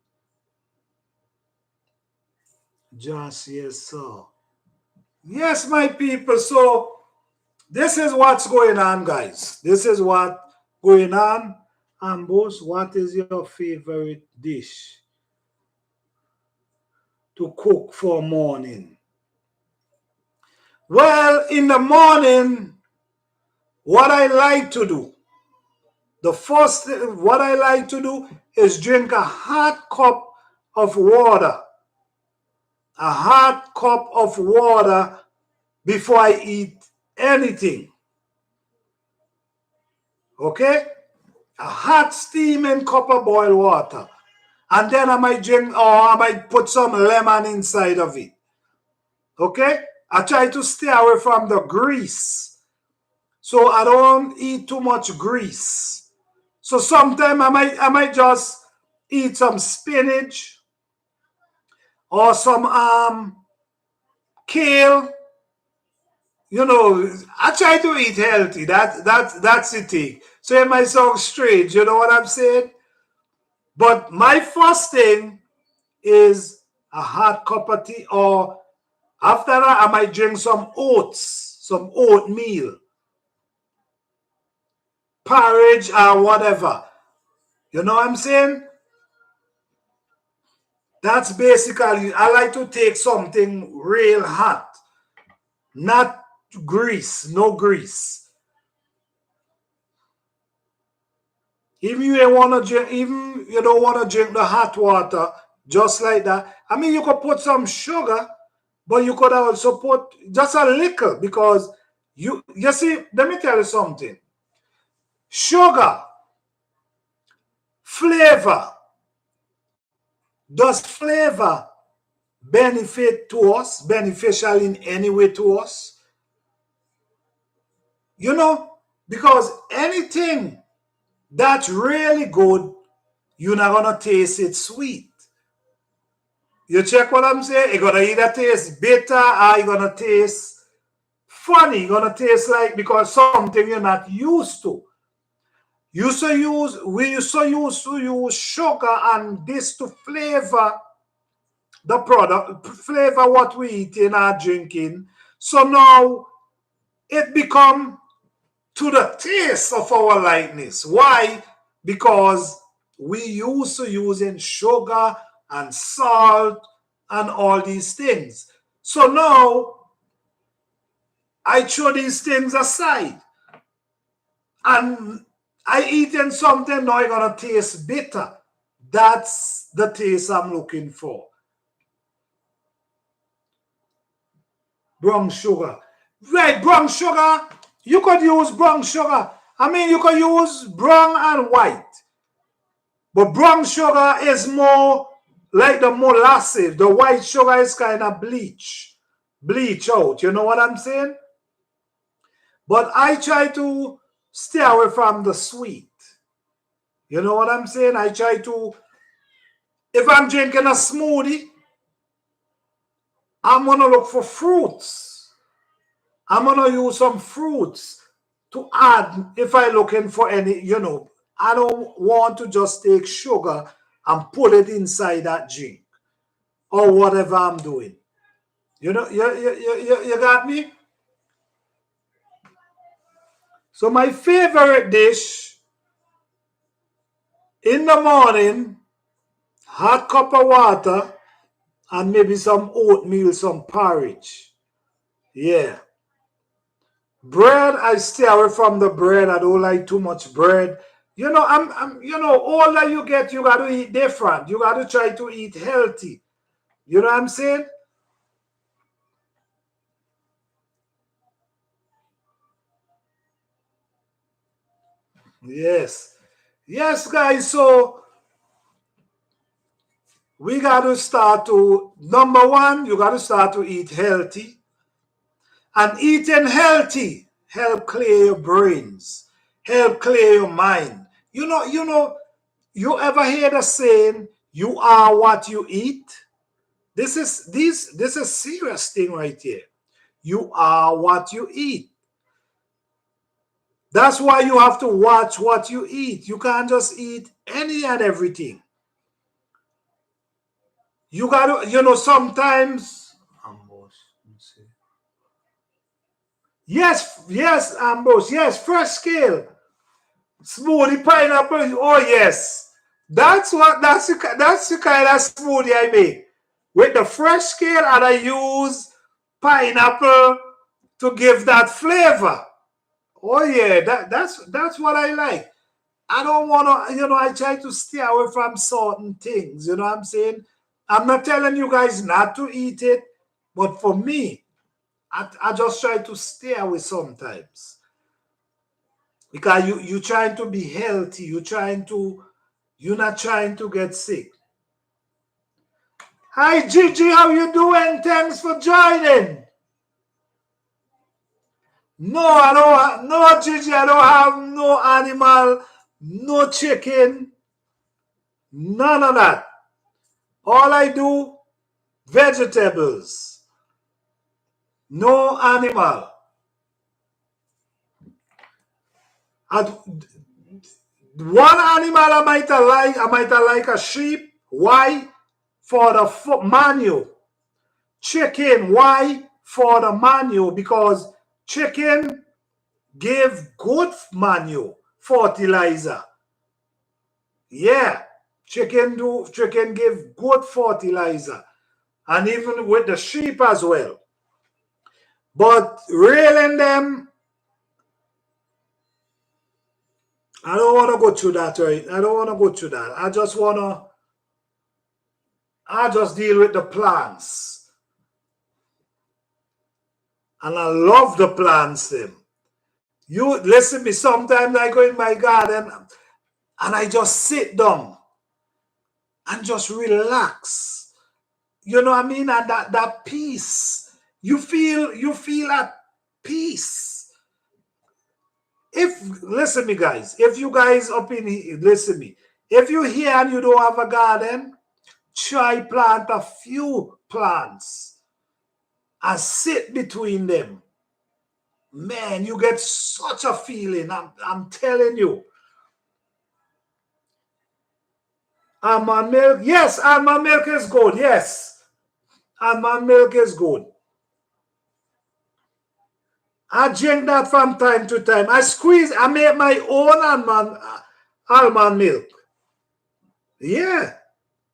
Josh, yes, sir. Yes, my people. So this is what's going on, guys. This is what going on. Ambos, what is your favorite dish to cook for morning? Well, in the morning, what I like to do, the first thing, what I like to do is drink a hot cup of water. A hot cup of water before I eat anything. Okay? A hot steaming cup of boiled water. And then I might drink, or I might put some lemon inside of it. Okay? I try to stay away from the grease. So I don't eat too much grease. So sometimes I might just eat some spinach or some kale I try to eat healthy. That's the thing. So it might sound strange, you know what I'm saying? But my first thing is a hot cup of tea, or after that, I might drink some oats, some oatmeal, porridge, or whatever. You know what I'm saying? That's basically, I like to take something real hot, not grease, no grease. Even you ain't wanna drink, even you don't wanna drink the hot water just like that. I mean, you could put some sugar, but you could also put just a little because you see. Let me tell you something. Sugar, flavor, does flavor benefit to us, beneficial in any way to us? You know, because anything that's really good, you're not gonna taste it sweet. You check what I'm saying? It's gonna either taste bitter or it's gonna taste funny. It's gonna taste like because something you're not used to. We used to use sugar and this to flavor the product, flavor what we eat in our drinking. So now it become to the taste of our likeness. Why? Because we used to using sugar and salt and all these things. So now I throw these things aside and I eating something now it's gonna taste bitter. That's the taste I'm looking for. Brown sugar. Right, brown sugar. You could use brown sugar. I mean, you could use brown and white. But brown sugar is more like the molasses. The white sugar is kind of bleach out. You know what I'm saying? But I try to stay away from the sweet. You know what I'm saying? I try to, if I'm drinking a smoothie, I'm going to look for fruits. I'm going to use some fruits to add if I looking for any. I don't want to just take sugar and put it inside that drink or whatever I'm doing. You got me? So my favorite dish in the morning, hot cup of water and maybe some oatmeal, some porridge. Yeah. Bread, I stay away from the bread. I don't like too much bread. Older you get, you got to eat different. You got to try to eat healthy. You know what I'm saying? Yes. Yes, guys. So we got to start to, number one, you got to start to eat healthy. And eating healthy help clear your brains, help clear your mind. You ever hear the saying, you are what you eat? This is serious thing right here. You are what you eat. That's why you have to watch what you eat. You can't just eat any and everything. You gotta, sometimes. Yes, yes, Ambrose. Yes, fresh scale. Smoothie pineapple. Oh yes. That's the kind of smoothie I make. With the fresh scale and I use pineapple to give that flavor. Oh yeah, that's what I like. I don't wanna, I try to stay away from certain things, you know what I'm saying? I'm not telling you guys not to eat it, but for me, I just try to stay away sometimes. Because you trying to be healthy, you're not trying to get sick. Hi Gigi, how you doing? Thanks for joining. No, I don't. No, Gigi, I don't have no animal, no chicken, none of that. All I do, vegetables, no animal. One animal I might like a sheep. Why? For the manure. Chicken. Why? For the manure. Because chicken give good manure, fertilizer. Yeah. Chicken give good fertilizer. And even with the sheep as well. But rearing them, I don't want to go through that, right? I don't want to go through that. I just deal with the plants. And I love the plants, them. You listen me, sometimes I go in my garden and I just sit down and just relax. You know what I mean? And that peace. You feel at peace. Listen me, guys, if you guys up in here, listen me. If you here and you don't have a garden, try plant a few plants and sit between them. Man, you get such a feeling. I'm telling you. Almond milk. Yes, almond milk is good. Yes. Almond milk is good. I drink that from time to time. I make my own almond milk. Yeah.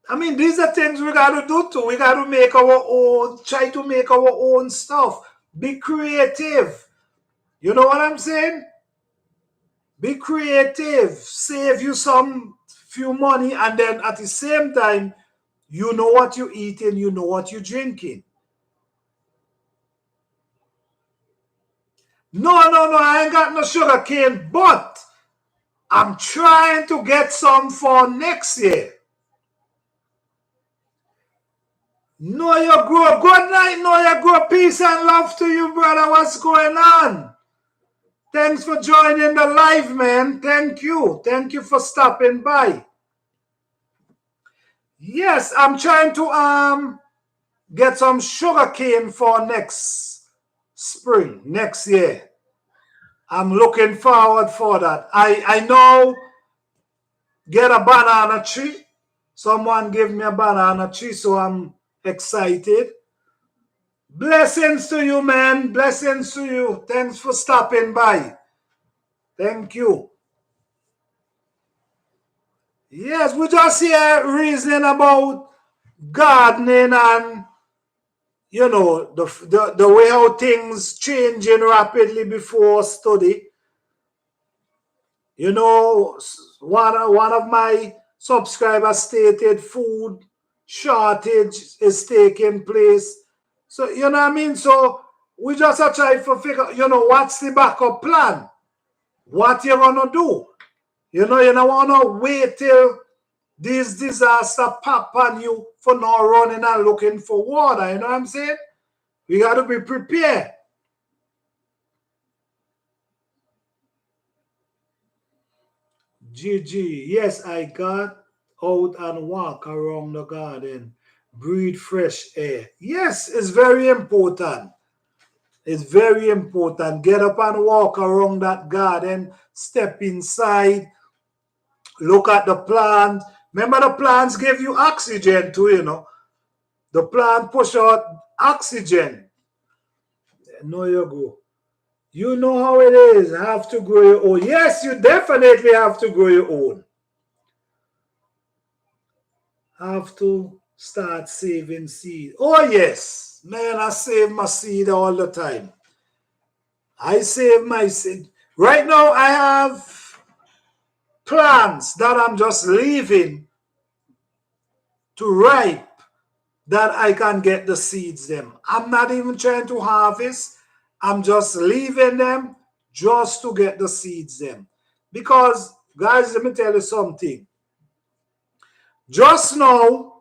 I mean, these are things we got to do too. We got to make our own, try to make our own stuff. Be creative. You know what I'm saying? Be creative. Save you some few money, and then at the same time, you know what you're eating, you know what you're drinking. No, I ain't got no sugar cane, but I'm trying to get some for next year. Know you grow. Good night, know you grow. Peace and love to you, brother. What's going on? Thanks for joining the live, man. Thank you. Thank you for stopping by. Yes, I'm trying to get some sugar cane for next spring, next year. I'm looking forward for that. I know get a banana tree. Someone gave me a banana tree, so I'm excited. Blessings to you, man. Blessings to you. Thanks for stopping by. Thank you. Yes, we just here reasoning about gardening and, you know, the way how things changing rapidly before study. You know, one of my subscribers stated food shortage is taking place. So, you know what I mean? So we just are trying to figure, you know, what's the backup plan? What you gonna do? You know, you don't wanna wait till this disaster pop on you for not running and looking for water. You know what I'm saying? We gotta be prepared. GG. Yes, I got out and walk around the garden, breathe fresh air. Yes, it's very important. It's very important. Get up and walk around that garden, step inside, look at the plant. Remember, the plants give you oxygen too, you know. The plant push out oxygen. No, you go. You know how it is. Have to grow your own. Yes, you definitely have to grow your own. Have to start saving seed. Oh, yes. Man, I save my seed all the time. I save my seed. Right now, I have plants that I'm just leaving to ripe that I can get the seeds them. I'm not even trying to harvest. I'm just leaving them just to get the seeds them. Because, guys, let me tell you something. Just now,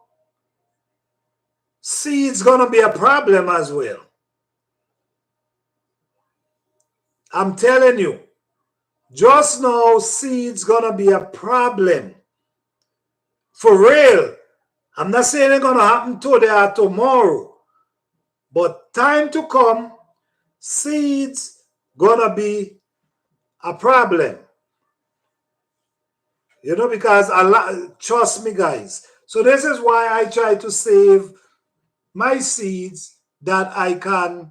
seeds gonna be a problem as well. I'm telling you, just now, seeds gonna be a problem. For real. I'm not saying it's gonna happen today or tomorrow, but time to come, seeds gonna be a problem. You know, because a lot, trust me, guys. So this is why I try to save my seeds that I can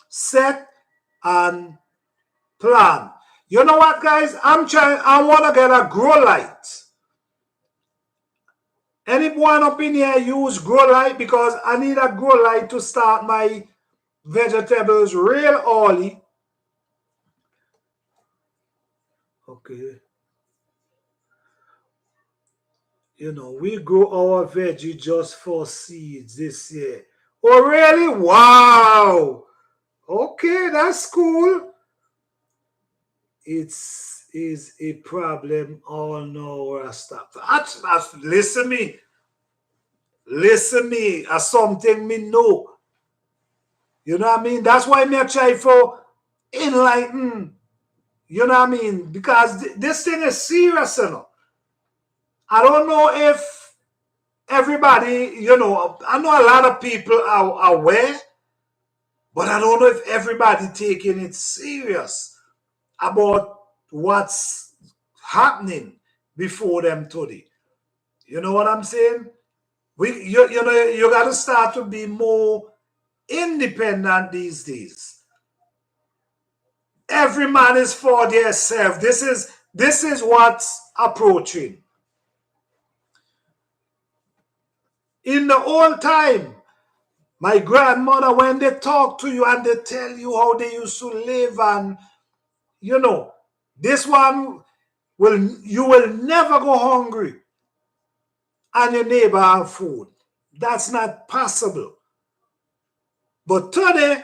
set and plan. You know what, guys? I want to get a grow light. Anyone up in here use grow light? Because I need a grow light to start my vegetables real early. Okay. You know, we grow our veggie just for seeds this year. Oh, really? Wow. Okay, that's cool. It's is a problem. Oh no, Rasta. Listen me. Listen me. As something me know. You know what I mean? That's why me I try for enlighten. You know what I mean? Because this thing is serious, you know. I don't know if everybody, you know, I know a lot of people are aware, but I don't know if everybody taking it serious about what's happening before them today. You know what I'm saying? You know, you got to start to be more independent these days. Every man is for themselves. This is what's approaching. In the old time, my grandmother, when they talk to you and they tell you how they used to live, and you know, this one you will never go hungry and your neighbor have food. That's not possible. But today,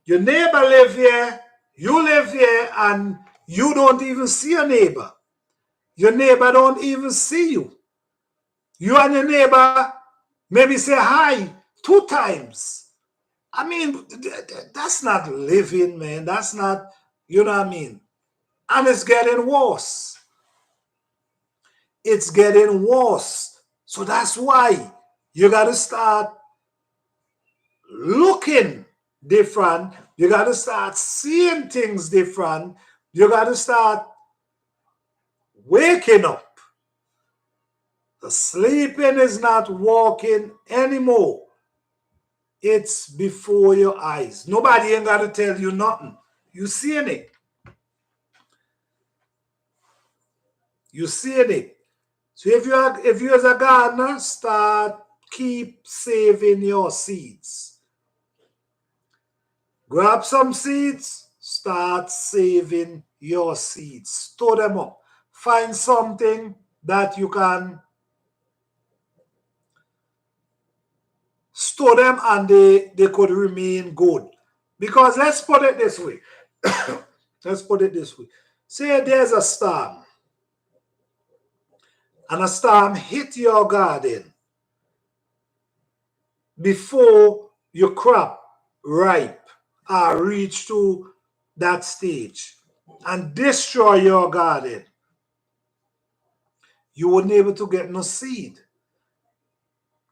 your neighbor live here, you live here, and you don't even see your neighbor. Your neighbor don't even see you. You and your neighbor maybe say hi 2 times. I mean, that's not living, man. That's not, you know what I mean? And it's getting worse. It's getting worse. So that's why you got to start looking different. You got to start seeing things different. You got to start waking up. The sleeping is not walking anymore. It's before your eyes. Nobody ain't got to tell you nothing. You seeing it. You seeing it. So if you as a gardener, keep saving your seeds. Grab some seeds, start saving your seeds. Store them up. Find something that you can store them and they could remain good. Because let's put it this way. Let's put it this way. Say there's a storm and a storm hit your garden before your crop ripe or reach to that stage and destroy your garden. You wouldn't able to get no seed.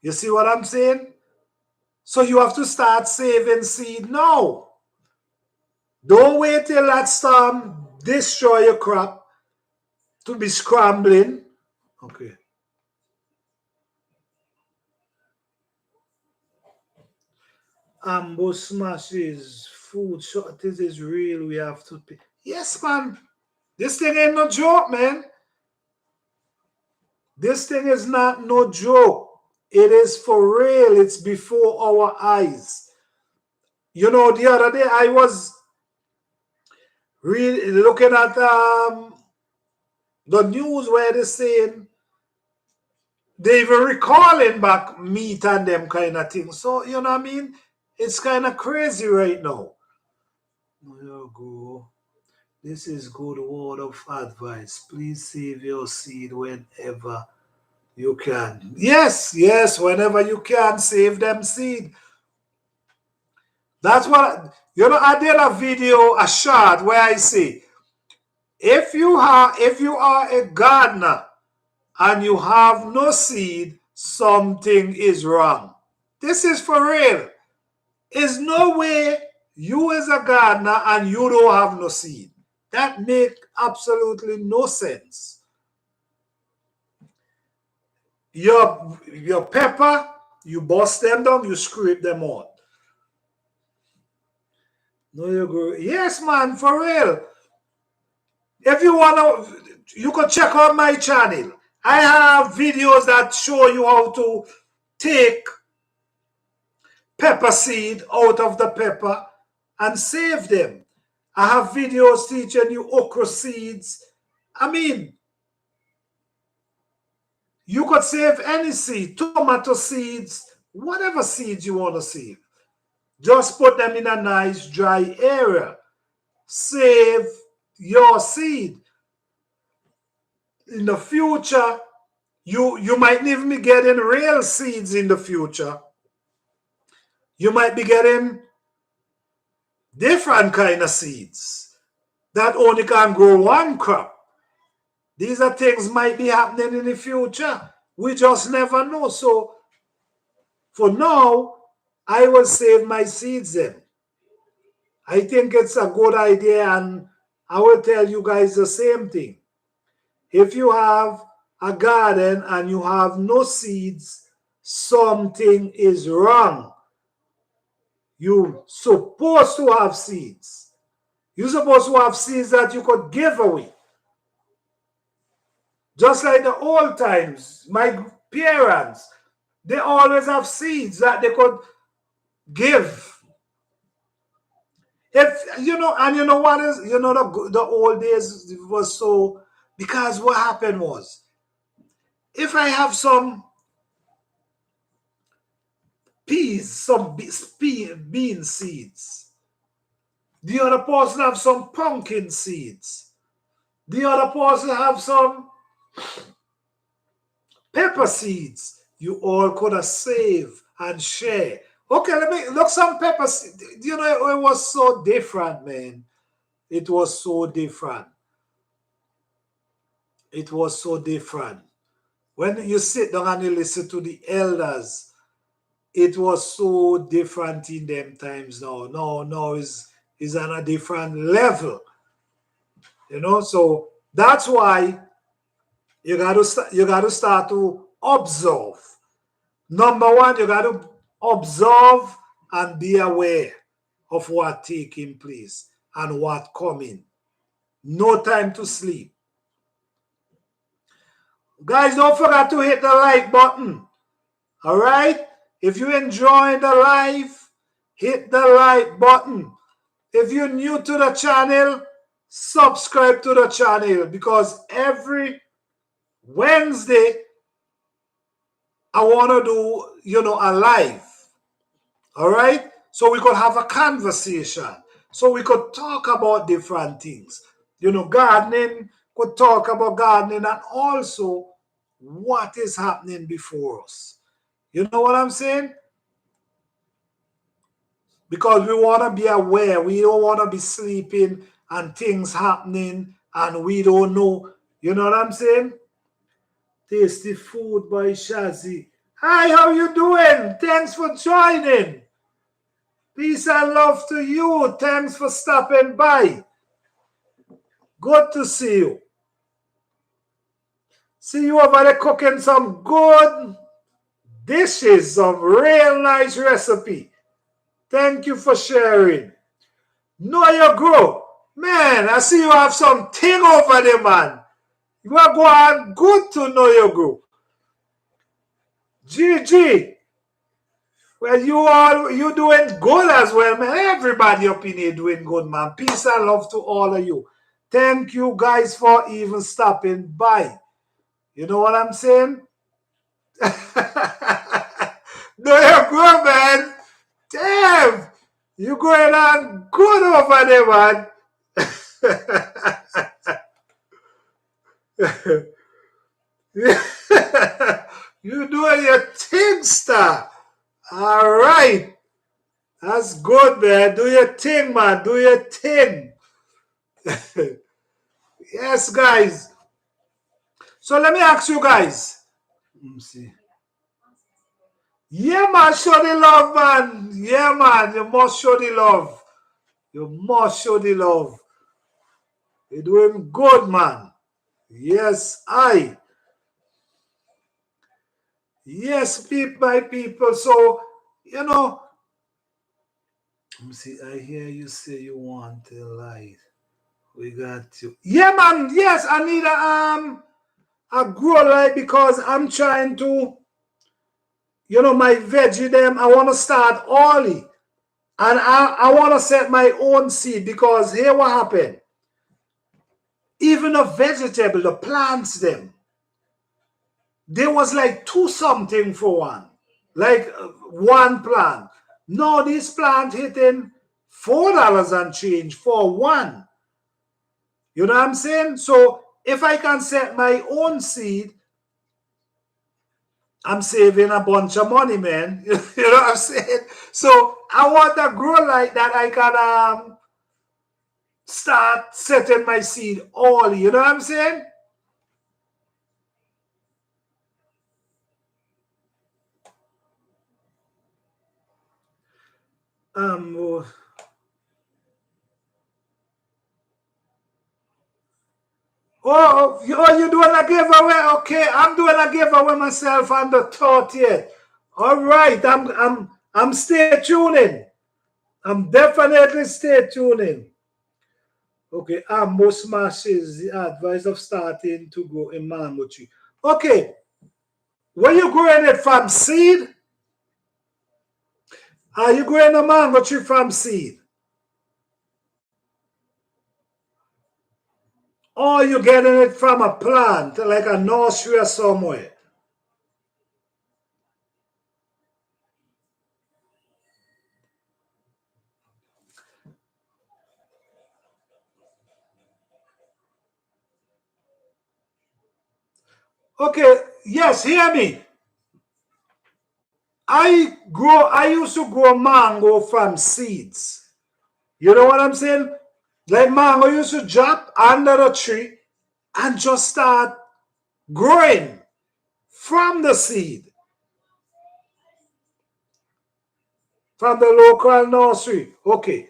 You see what I'm saying? So you have to start saving seed now. Don't wait till that storm destroy your crop to be scrambling. Okay. Ambush smashes, food shortage is real. We have to pay. Yes, man. This thing ain't no joke, man. This thing is not no joke. It is for real. It's before our eyes. You know, the other day I was really looking at the news where they're saying they even recalling back meat and them kind of things. So, you know what I mean? It's kind of crazy right now. There you go. This is good word of advice. Please save your seed whenever you can. Yes, yes, whenever you can, save them seed. That's what, you know, I did a video, a short, where I say, if you are a gardener and you have no seed, something is wrong. This is for real. There's no way you as a gardener and you don't have no seed. That make absolutely no sense. your pepper, you bust them down, you scrape them out. No, you go. Yes, man, for real. If you wanna, you can check out my channel. I have videos that show you how to take pepper seed out of the pepper and save them. I have videos teaching you okra seeds. I mean, you could save any seed, tomato seeds, whatever seeds you want to save. Just put them in a nice dry area. Save your seed. In the future, you might even be getting real seeds in the future. You might be getting different kind of seeds that only can grow one crop. These are things might be happening in the future. We just never know. So for now, I will save my seeds then. I think it's a good idea, and I will tell you guys the same thing. If you have a garden and you have no seeds, something is wrong. You're supposed to have seeds. You're supposed to have seeds that you could give away. Just like the old times, my parents, they always have seeds that they could give. If you know, and you know what is, the old days was so, because what happened was, if I have some peas, some bean seeds, the other person have some pumpkin seeds, the other person have some pepper seeds, you all could have saved and share. Okay, let me look some pepper seeds. You know, it was so different, man. It was so different. It was so different. When you sit down and you listen to the elders, it was so different in them times now. No, is on a different level. So that's why you gotta start to observe. Number one, you gotta observe and be aware of what taking place and what coming. No time to sleep. Guys, don't forget to hit the like button. All right? If you enjoy the live, hit the like button. If you're new to the channel, subscribe to the channel, because every Wednesday I want to do, a live. All right? So we could have a conversation. So we could talk about different things. Gardening, could talk about gardening, and also what is happening before us. You know what I'm saying? Because we want to be aware. We don't want to be sleeping and things happening and we don't know. You know what I'm saying? Tasty Food by Shazzy. Hi, how you doing? Thanks for joining. Peace and love to you. Thanks for stopping by. Good to see you. See you over there cooking some good dishes, some real nice recipe. Thank you for sharing. Know your grow. Man, I see you have some thing over there, man. You are going good to know your grow. GG. Well, you doing good as well, man. Everybody up in here doing good, man. Peace and love to all of you. Thank you guys for even stopping by. You know what I'm saying? No, you're good, man. Damn. You going on good over there, man. You doing your thing, star. All right. That's good, man. Do your thing, man. Do your thing. Yes, guys. So let me ask you guys. Let me see. Yeah, man. Show the love, man. Yeah, man. You must show the love. You must show the love. You're doing good, man. Yes, I. Yes, my people. So, you know, let me see. I hear you say you want a light. We got you. Yeah, man. Yes, I need a grow light because I'm trying to, my veggie them. I want to start early, and I want to set my own seed because here what happened. Even the vegetable, the plants them, there was like two something for one, like one plant. No, this plant hitting $4 and change for one. You know what I'm saying? So if I can set my own seed, I'm saving a bunch of money, man. You know what I'm saying? So I want to grow like that. I can start setting my seed early. You know what I'm saying? Um, you doing a giveaway? Okay, I'm doing a giveaway myself on the 30th. All right, I'm stay tuning. I'm definitely stay tuning. Okay, most masses the advice of starting to grow a mango tree. Okay, when you growing it from seed, are you growing a mango tree from seed? Or you getting it from a plant, like a nursery or somewhere? Okay, yes, hear me. I used to grow mango from seeds. You know what I'm saying? Like mango used to drop under the tree and just start growing from the seed, from the local nursery. Okay.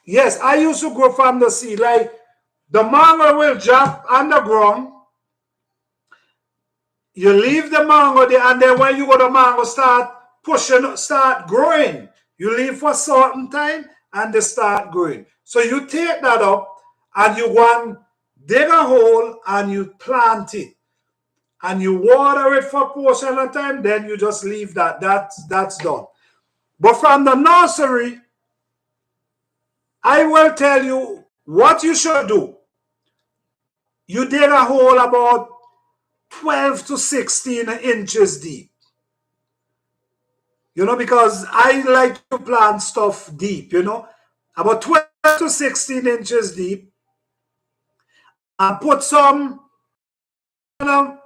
Yes, I used to grow from the seed. Like the mango will drop underground. You leave the mango there, and then when you go to mango start pushing, start growing. You leave for a certain time and they start growing. So you take that up and you want dig a hole and you plant it and you water it for a portion of time, then you just leave that. That's done. But from the nursery, I will tell you what you should do. You dig a hole about 12 to 16 inches deep. Because I like to plant stuff deep, about 12 to 16 inches deep, and put some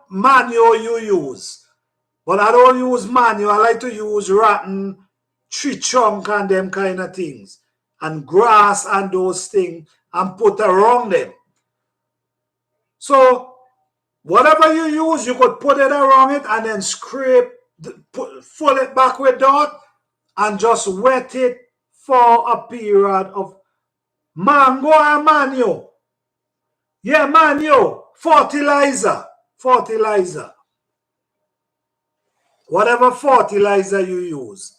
manure you use. But I don't use manure. I like to use rotten tree trunk and them kind of things, and grass and those things, and put around them. So whatever you use, you could put it around it and then scrape, fill it back with dirt, and just wet it for a period of mango and manure. Yeah, manure, fertilizer, fertilizer, whatever fertilizer you use.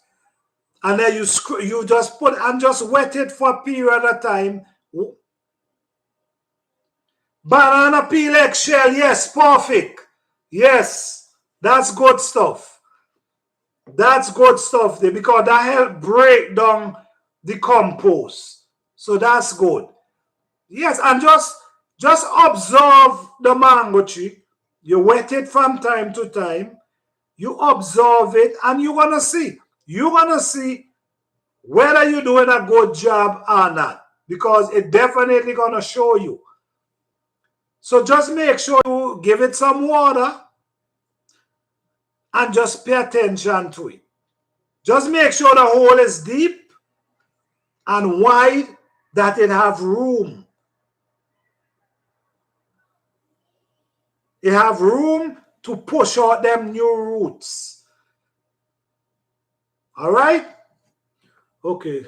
And then you just put and just wet it for a period of time. Banana peel eggshell, yes, perfect. Yes, that's good stuff. That's good stuff there because that help break down the compost. So that's good. Yes, and just observe the mango tree. You wet it from time to time. You observe it, and you're gonna see. You're gonna see whether you're doing a good job or not, because it definitely gonna show you. So just make sure you give it some water and just pay attention to it. Just make sure the hole is deep and wide, that it have room. It have room to push out them new roots. All right? Okay.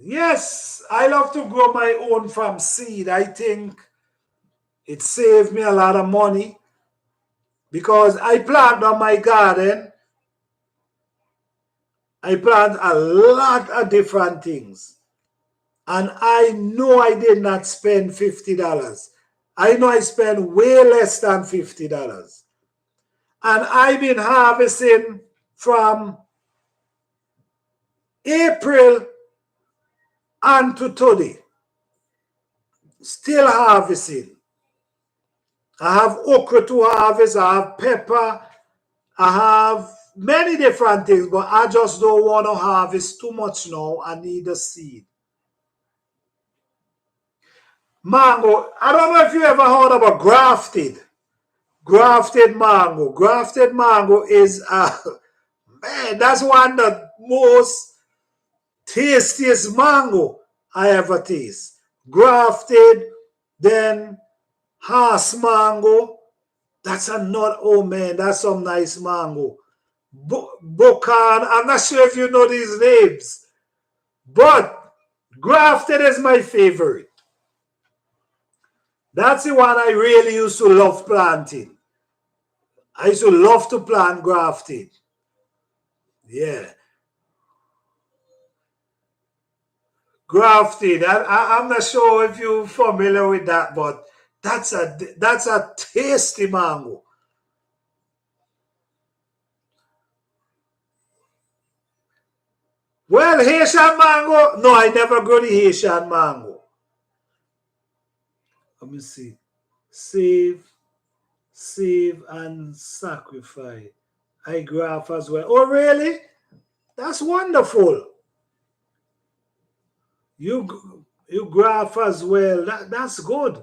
Yes, I love to grow my own from seed. I think it saved me a lot of money. because I plant on my garden. I plant a lot of different things. And I know I did not spend $50. I know I spent way less than $50. And I've been harvesting from April and to today. Still harvesting. I have okra to harvest, I have pepper, I have many different things, but I just don't want to harvest too much now. I need a seed. Mango, I don't know if you ever heard about grafted. Grafted mango. Grafted mango is, man, that's one of the most tastiest mango I ever taste. Grafted, then Hass mango. That's another, oh man, that's some nice mango. Bokan, I'm not sure if you know these names, but grafted is my favorite. That's the one I really used to love planting. I used to love to plant grafted. Yeah. Grafted. I'm not sure if you're familiar with that, but that's a tasty mango. Well, Haitian mango. No, I never grow the Haitian mango. Let me see. Save, save, and sacrifice. I graft as well. Oh, really? That's wonderful. You graft as well. That's good.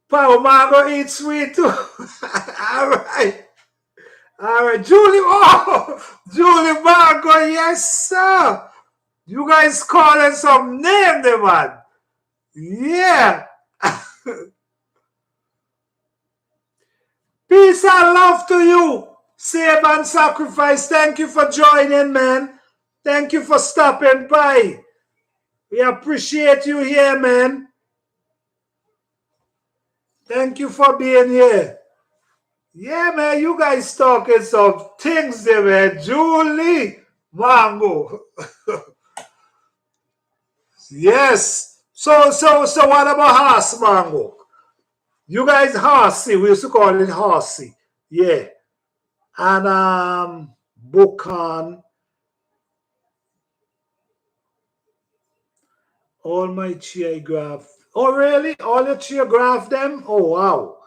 Power mango eat sweet too. All right. All right. Julie. Oh, Julie Mango. Yes, sir. You guys calling some name, there, man. Yeah. Peace and love to you. Save and sacrifice. Thank you for joining, man. Thank you for stopping by. We appreciate you here, man. Thank you for being here. Yeah, man, you guys talking some things there, man. Julie Mango. Yes. So what about horse mango? You guys horsey. We used to call it horsey. Yeah. And Bukan. All my chia graph. Oh really? All your chia graph them? Oh wow.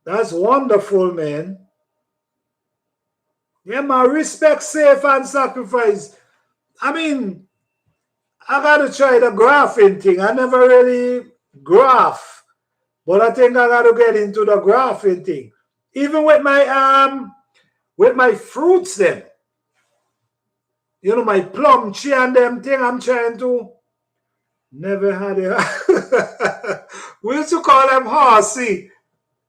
That's wonderful, man. Yeah, my respect, safe, and sacrifice. I mean, I gotta try the graphing thing. I never really graph, but I think I gotta get into the graphing thing. Even with my fruits them. You know, my plum tree and them thing I'm trying to never had it. We used to call them horsey.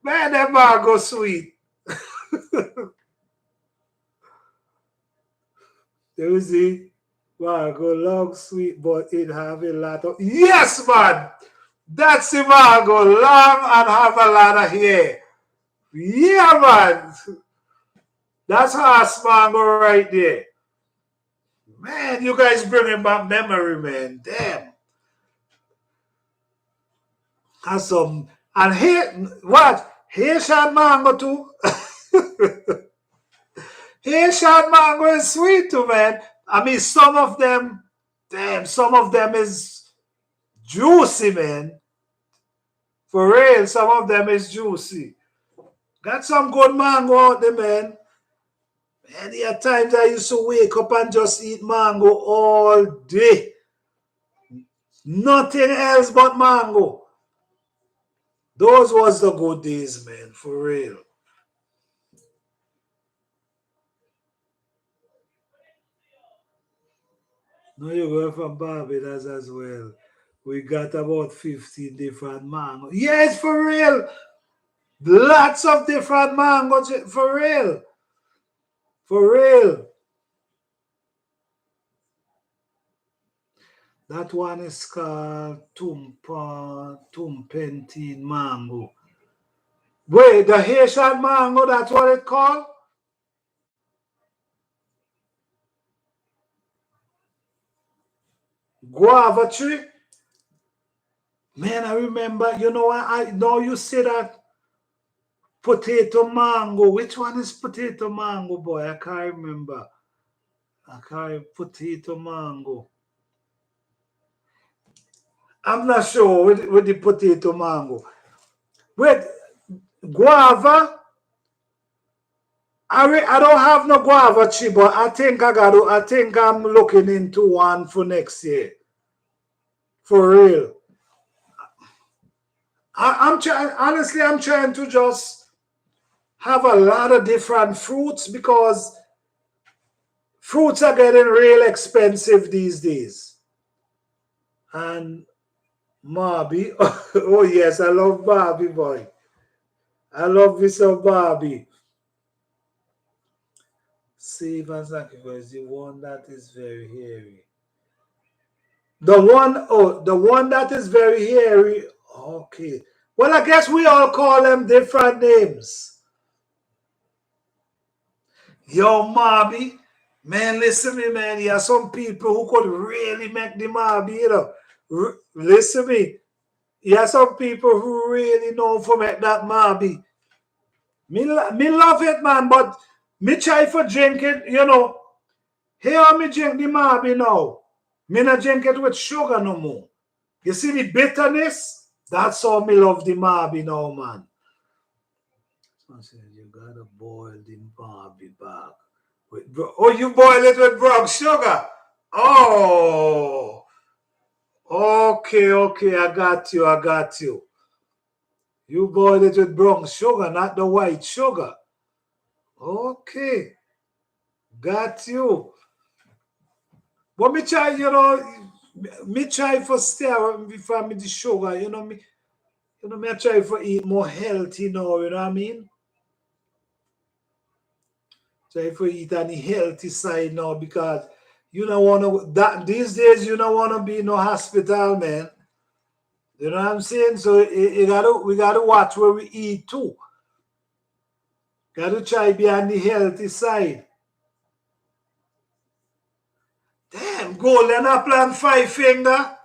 Man, them are go sweet. You see? Wow, go long sweet, but it have a lot of yes, man. That's the man go long and have a lot of hair. Yeah, man. That's horse mango right there. Man, you guys bringing back memory, man. Damn. That's some and here what? Haitian mango too. Haitian mango is sweet too, man. I mean, some of them, damn, some of them is juicy, man. For real, some of them is juicy. Got some good mango out there, man. And there are times I used to wake up and just eat mango all day. Nothing else but mango. Those was the good days, man, for real. Now you go from Barbados as well. We got about 15 different mango. Yes, for real. Lots of different mangoes, for real. For real. That one is called Tumpentine mango. Wait, the Haitian mango, that's what it called? Guava tree? Man, I remember, you know, I know you say that potato mango. Which one is potato mango, boy? I can't remember. I can't potato mango. I'm not sure with the potato mango. Wait, guava? I don't have no guava tree, but I think I'm looking into one for next year. For real. I'm trying honestly, I'm trying to just have a lot of different fruits because fruits are getting real expensive these days. And Barbie, oh yes, I love Barbie boy. I love me some Barbie. Save and sacrifice, the one that is very hairy. The one that is very hairy. Okay. Well, I guess we all call them different names. Yo, Marby, man, listen to me, man. There are some people who could really make the Marby, you know. Listen to me. There are some people who really know for make that Marby. Me love it, man, but me try for drink it, you know. Here me drink the Marby now. Me not drink it with sugar no more. You see the bitterness? That's how me love the Marby now, man. So I said, you gotta boil the Marby back. Oh, you boil it with brown sugar? Oh, okay, I got you. You boil it with brown sugar, not the white sugar. Okay, got you. But me try, you know, me try for stay before me the sugar, me I try for eat more healthy now, you know what I mean? Try for eat on the healthy side now because you don't wanna that these days you don't wanna be in no hospital, man. You know what I'm saying? So we gotta watch where we eat too. Gotta try be on the healthy side. Damn, golden apple and five finger.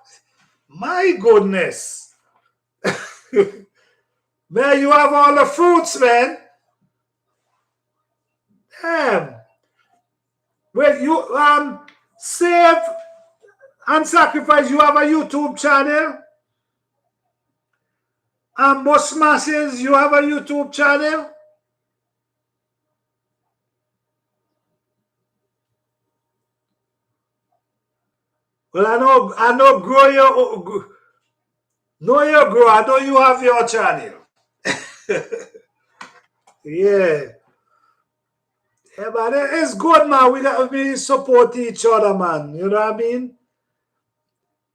My goodness. Man, you have all the fruits, man. Damn. Well, you save and sacrifice. You have a YouTube channel. And most masses, you have a YouTube channel. Well, I know, grow your, know your grow. I know you have your channel. Yeah. Yeah, but it's good, man. We got to support each other, man. You know what I mean?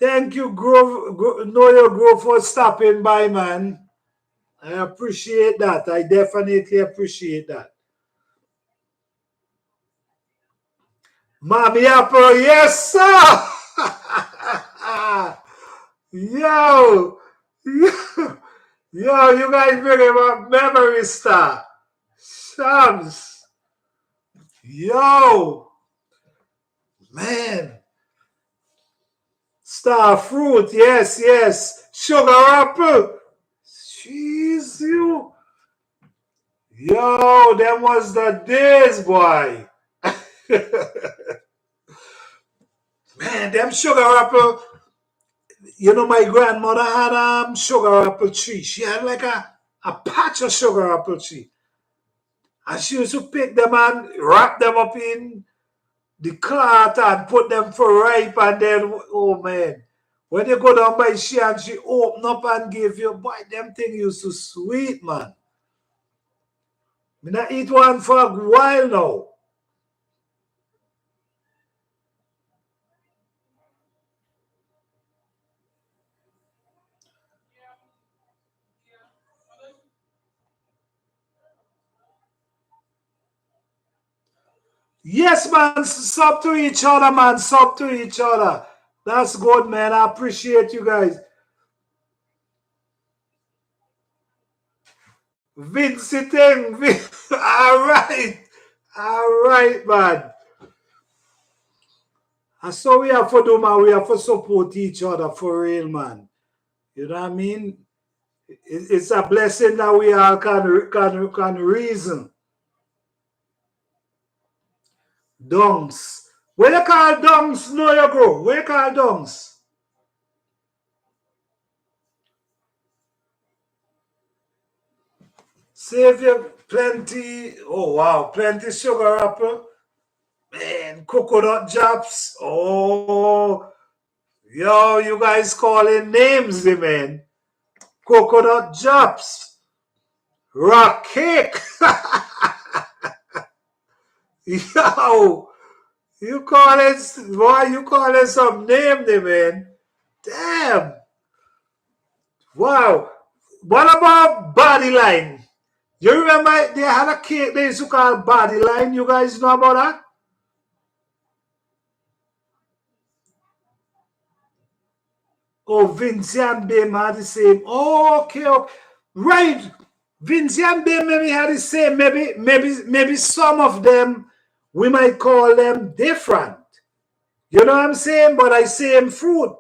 Thank you, Know Your Grow, for stopping by, man. I appreciate that. I definitely appreciate that. Mommy Apple, yes, sir. Yo, yo, you guys bring him a memory star. Shams. Yo, man. Star fruit, yes. Sugar apple. Jeez, you. Yo, them was the days, boy. Man, them sugar apple. You know, my grandmother had sugar apple tree. She had like a patch of sugar apple tree. And she used to pick them and wrap them up in the cloth and put them for ripe. And then, oh man, when you go down by she open up and give you, boy, them thing used to sweet, man. Me not eat one for a while now. Yes, man, sub to each other, man, sub to each other. That's good, man. I appreciate you guys. Vinciting. All right. All right, man. And so we have to do, man. We have to support each other for real, man. You know what I mean? It's a blessing that we all can reason. Dunks. What you call dunks? No, you go. What you call dunks? Save you plenty. Oh, wow. Plenty sugar apple. Man, coconut drops. Oh, yo, you guys calling names, man. Coconut drops. Rock cake. Yo, you calling, boy, you calling some name, man. Damn. Wow. What about body line? You remember they had a cake they used to call body line? You guys know about that? Oh, Vinci and Bim had the same. Oh, okay, okay. Right. Vinci and Bim maybe had the same. Maybe some of them we might call them different. You know what I'm saying? But I same fruit.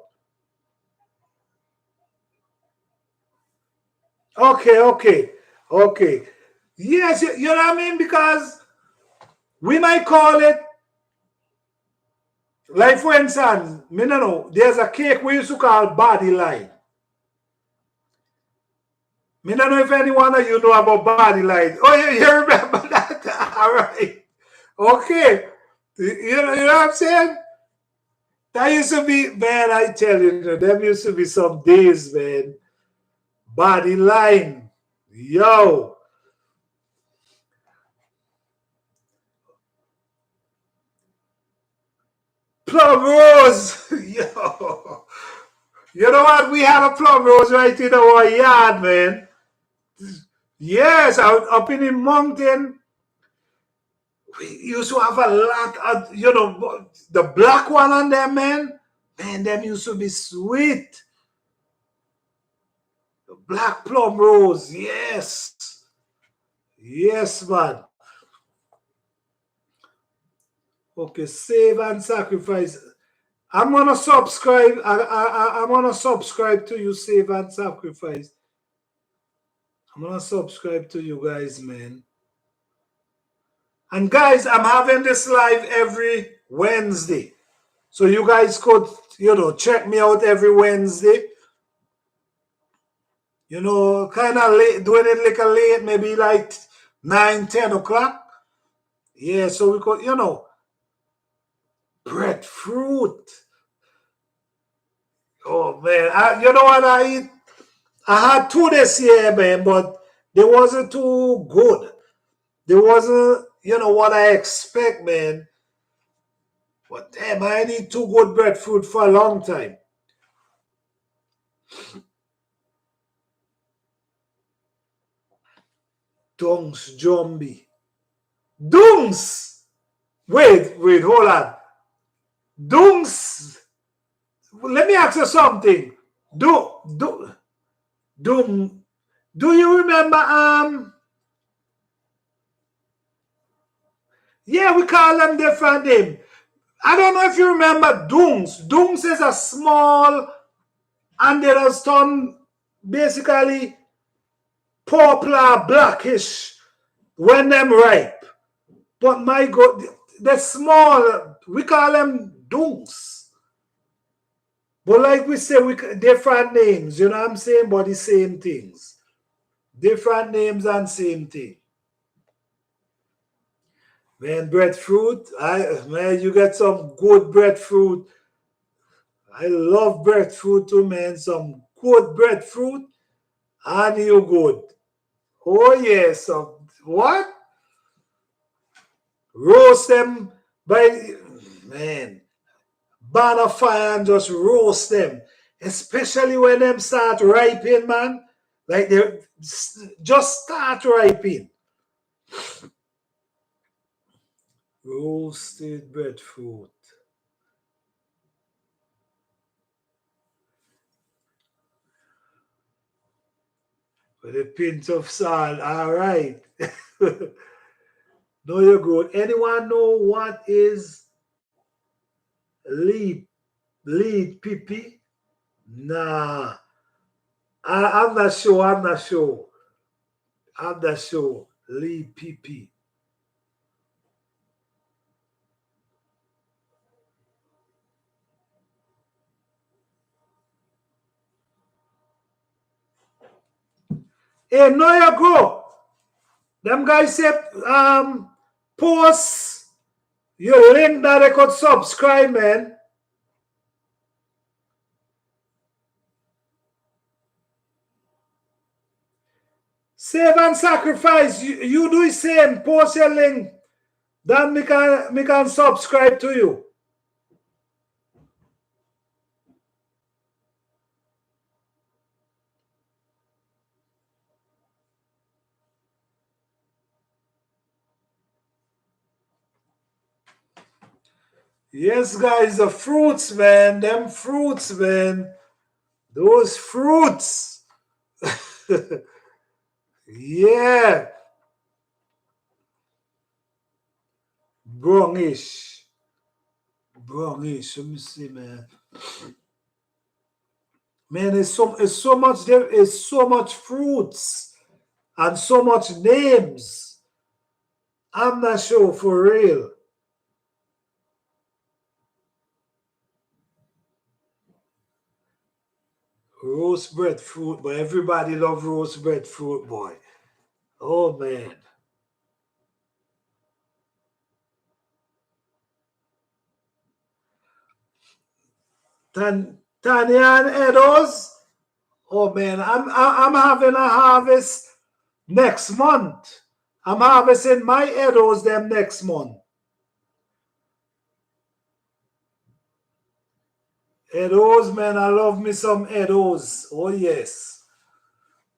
Okay, okay, okay. Yes, you know what I mean? Because we might call it, like for instance, me no know, there's a cake we used to call body line. Me don't know if anyone of you know about body line. Oh, you remember that? All right. Okay. You know what I'm saying? That used to be, man, I tell you, them used to be some days, man. Body line. Yo. Plum Rose. Yo. You know what? We have a Plum Rose right in our yard, man. Yes, out up in the mountain. We used to have a lot of, the black one on there, man. Man, them used to be sweet. The black plum rose, yes. Yes, man. Okay, save and sacrifice. I'm gonna subscribe. I'm gonna subscribe to you, save and sacrifice. I'm gonna subscribe to you guys, man. And guys, I'm having this live every Wednesday. So you guys could, check me out every Wednesday. Kind of late, doing it like a late, maybe like 9, 10 o'clock. Yeah, so we could, breadfruit. Oh man, you know what I eat? I had two this year, man, but they wasn't too good. They wasn't, what I expect, man. But damn, I need two good breadfruit for a long time. Dunks Jumbi. Dunks! Wait, hold on. Dunks! Let me ask you something. Do, do, do, do you remember, yeah, we call them different name. I don't know if you remember Dunks. Dunks is a small and they just turn basically purple blackish when them ripe. But my God, they're small. We call them Dunks. But like we say, we different names, you know what I'm saying? But the same things. Different names and same thing. Man, breadfruit, man, you get some good breadfruit. I love breadfruit too, man. Some good breadfruit, and you good. Oh yes, what? Roast them by, man, burn a fire and just roast them. Especially when them start ripening, man. Like they just start ripening. Roasted breadfruit. With a pinch of salt. All right. Know your growth. Anyone know what is lead PP? Nah. I'm not sure. I'm not sure. I'm not sure. Lead PP. Hey, know your growth. Them guys say post your link that they could subscribe, man. Save and sacrifice. You do the same. Post your link. Then me can subscribe to you. Yes, guys, the fruits, man. Them fruits, man. Those fruits. Yeah. Brownish. Brownish. Let me see, man. Man, it's so much there is so much fruits and so much names. I'm not sure for real. Roast breadfruit, but everybody love roast breadfruit, boy. Oh man. Tanya and Edos. Oh man, I'm having a harvest next month. I'm harvesting my Edos them next month. Edos, man, I love me some Edos. Oh yes.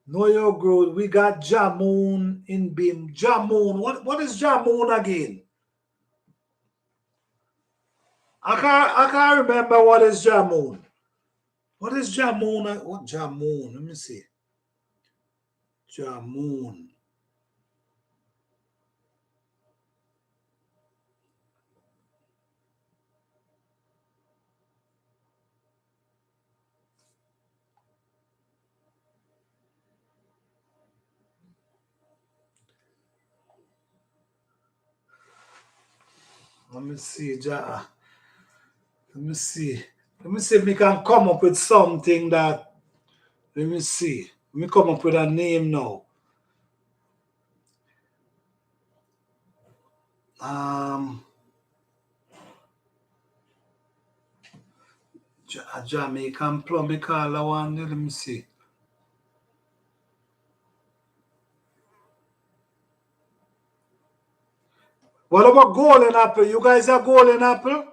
Know your growth. We got Jamoon in Bim. Jamoon. What is Jamoon again? I can't remember what is Jamoon. What is Jamoon? What Jamoon? Let me see. Jamoon. Let me see. Let me see. Let me see if we can come up with something that. Let me see. Let me come up with a name now. Um, Jamaican plum. We call that one. Let me see. What about golden apple? You guys are golden apple?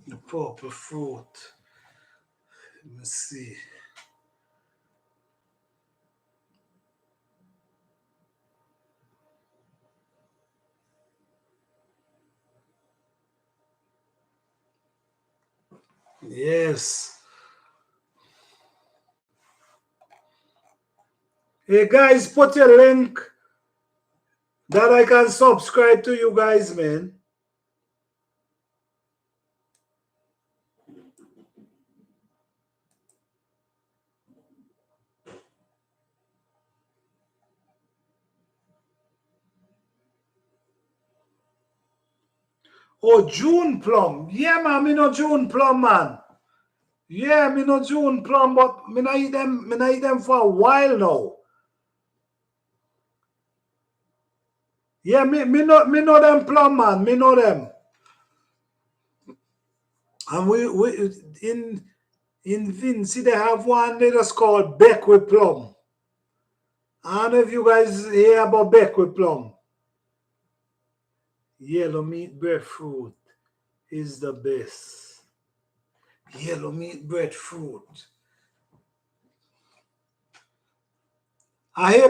The purple fruit. Let me see. Yes. Hey guys, put your link that I can subscribe to you guys, man. Oh, June plum. Yeah, man, me no June plum, man. Yeah, me no June plum, but me not eat them for a while now. Yeah, me know them plum, man. Me know them. And we in Vinci they have one they just called Beckwith plum. I don't know if you guys hear about Beckwith plum. Yellow meat breadfruit is the best. Yellow meat breadfruit. I hear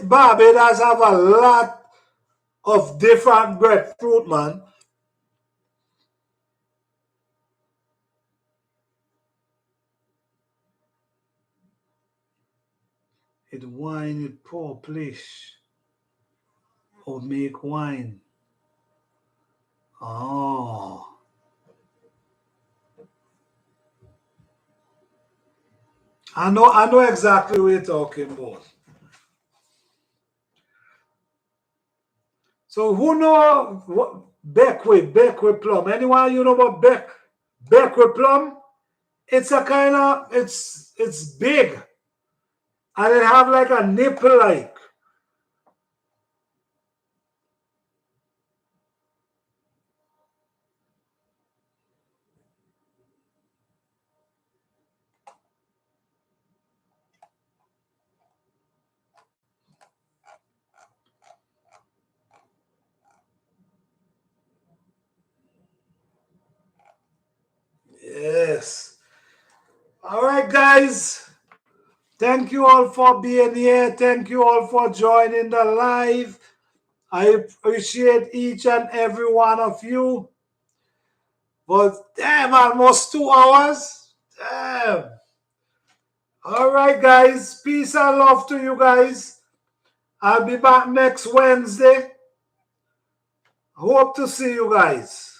Barbados have a lot of different breadfruit, man. It wine, it polish, or make wine. Oh, I know exactly what you're talking about. So who know what Beckwith plum? Anyone you know about Beckwith plum? It's a kind of it's big and it have like a nipple like. Yes. All right, guys. Thank you all for being here. Thank you all for joining the live. I appreciate each and every one of you. But damn, almost 2 hours. Damn. All right, guys. Peace and love to you guys. I'll be back next Wednesday. Hope to see you guys.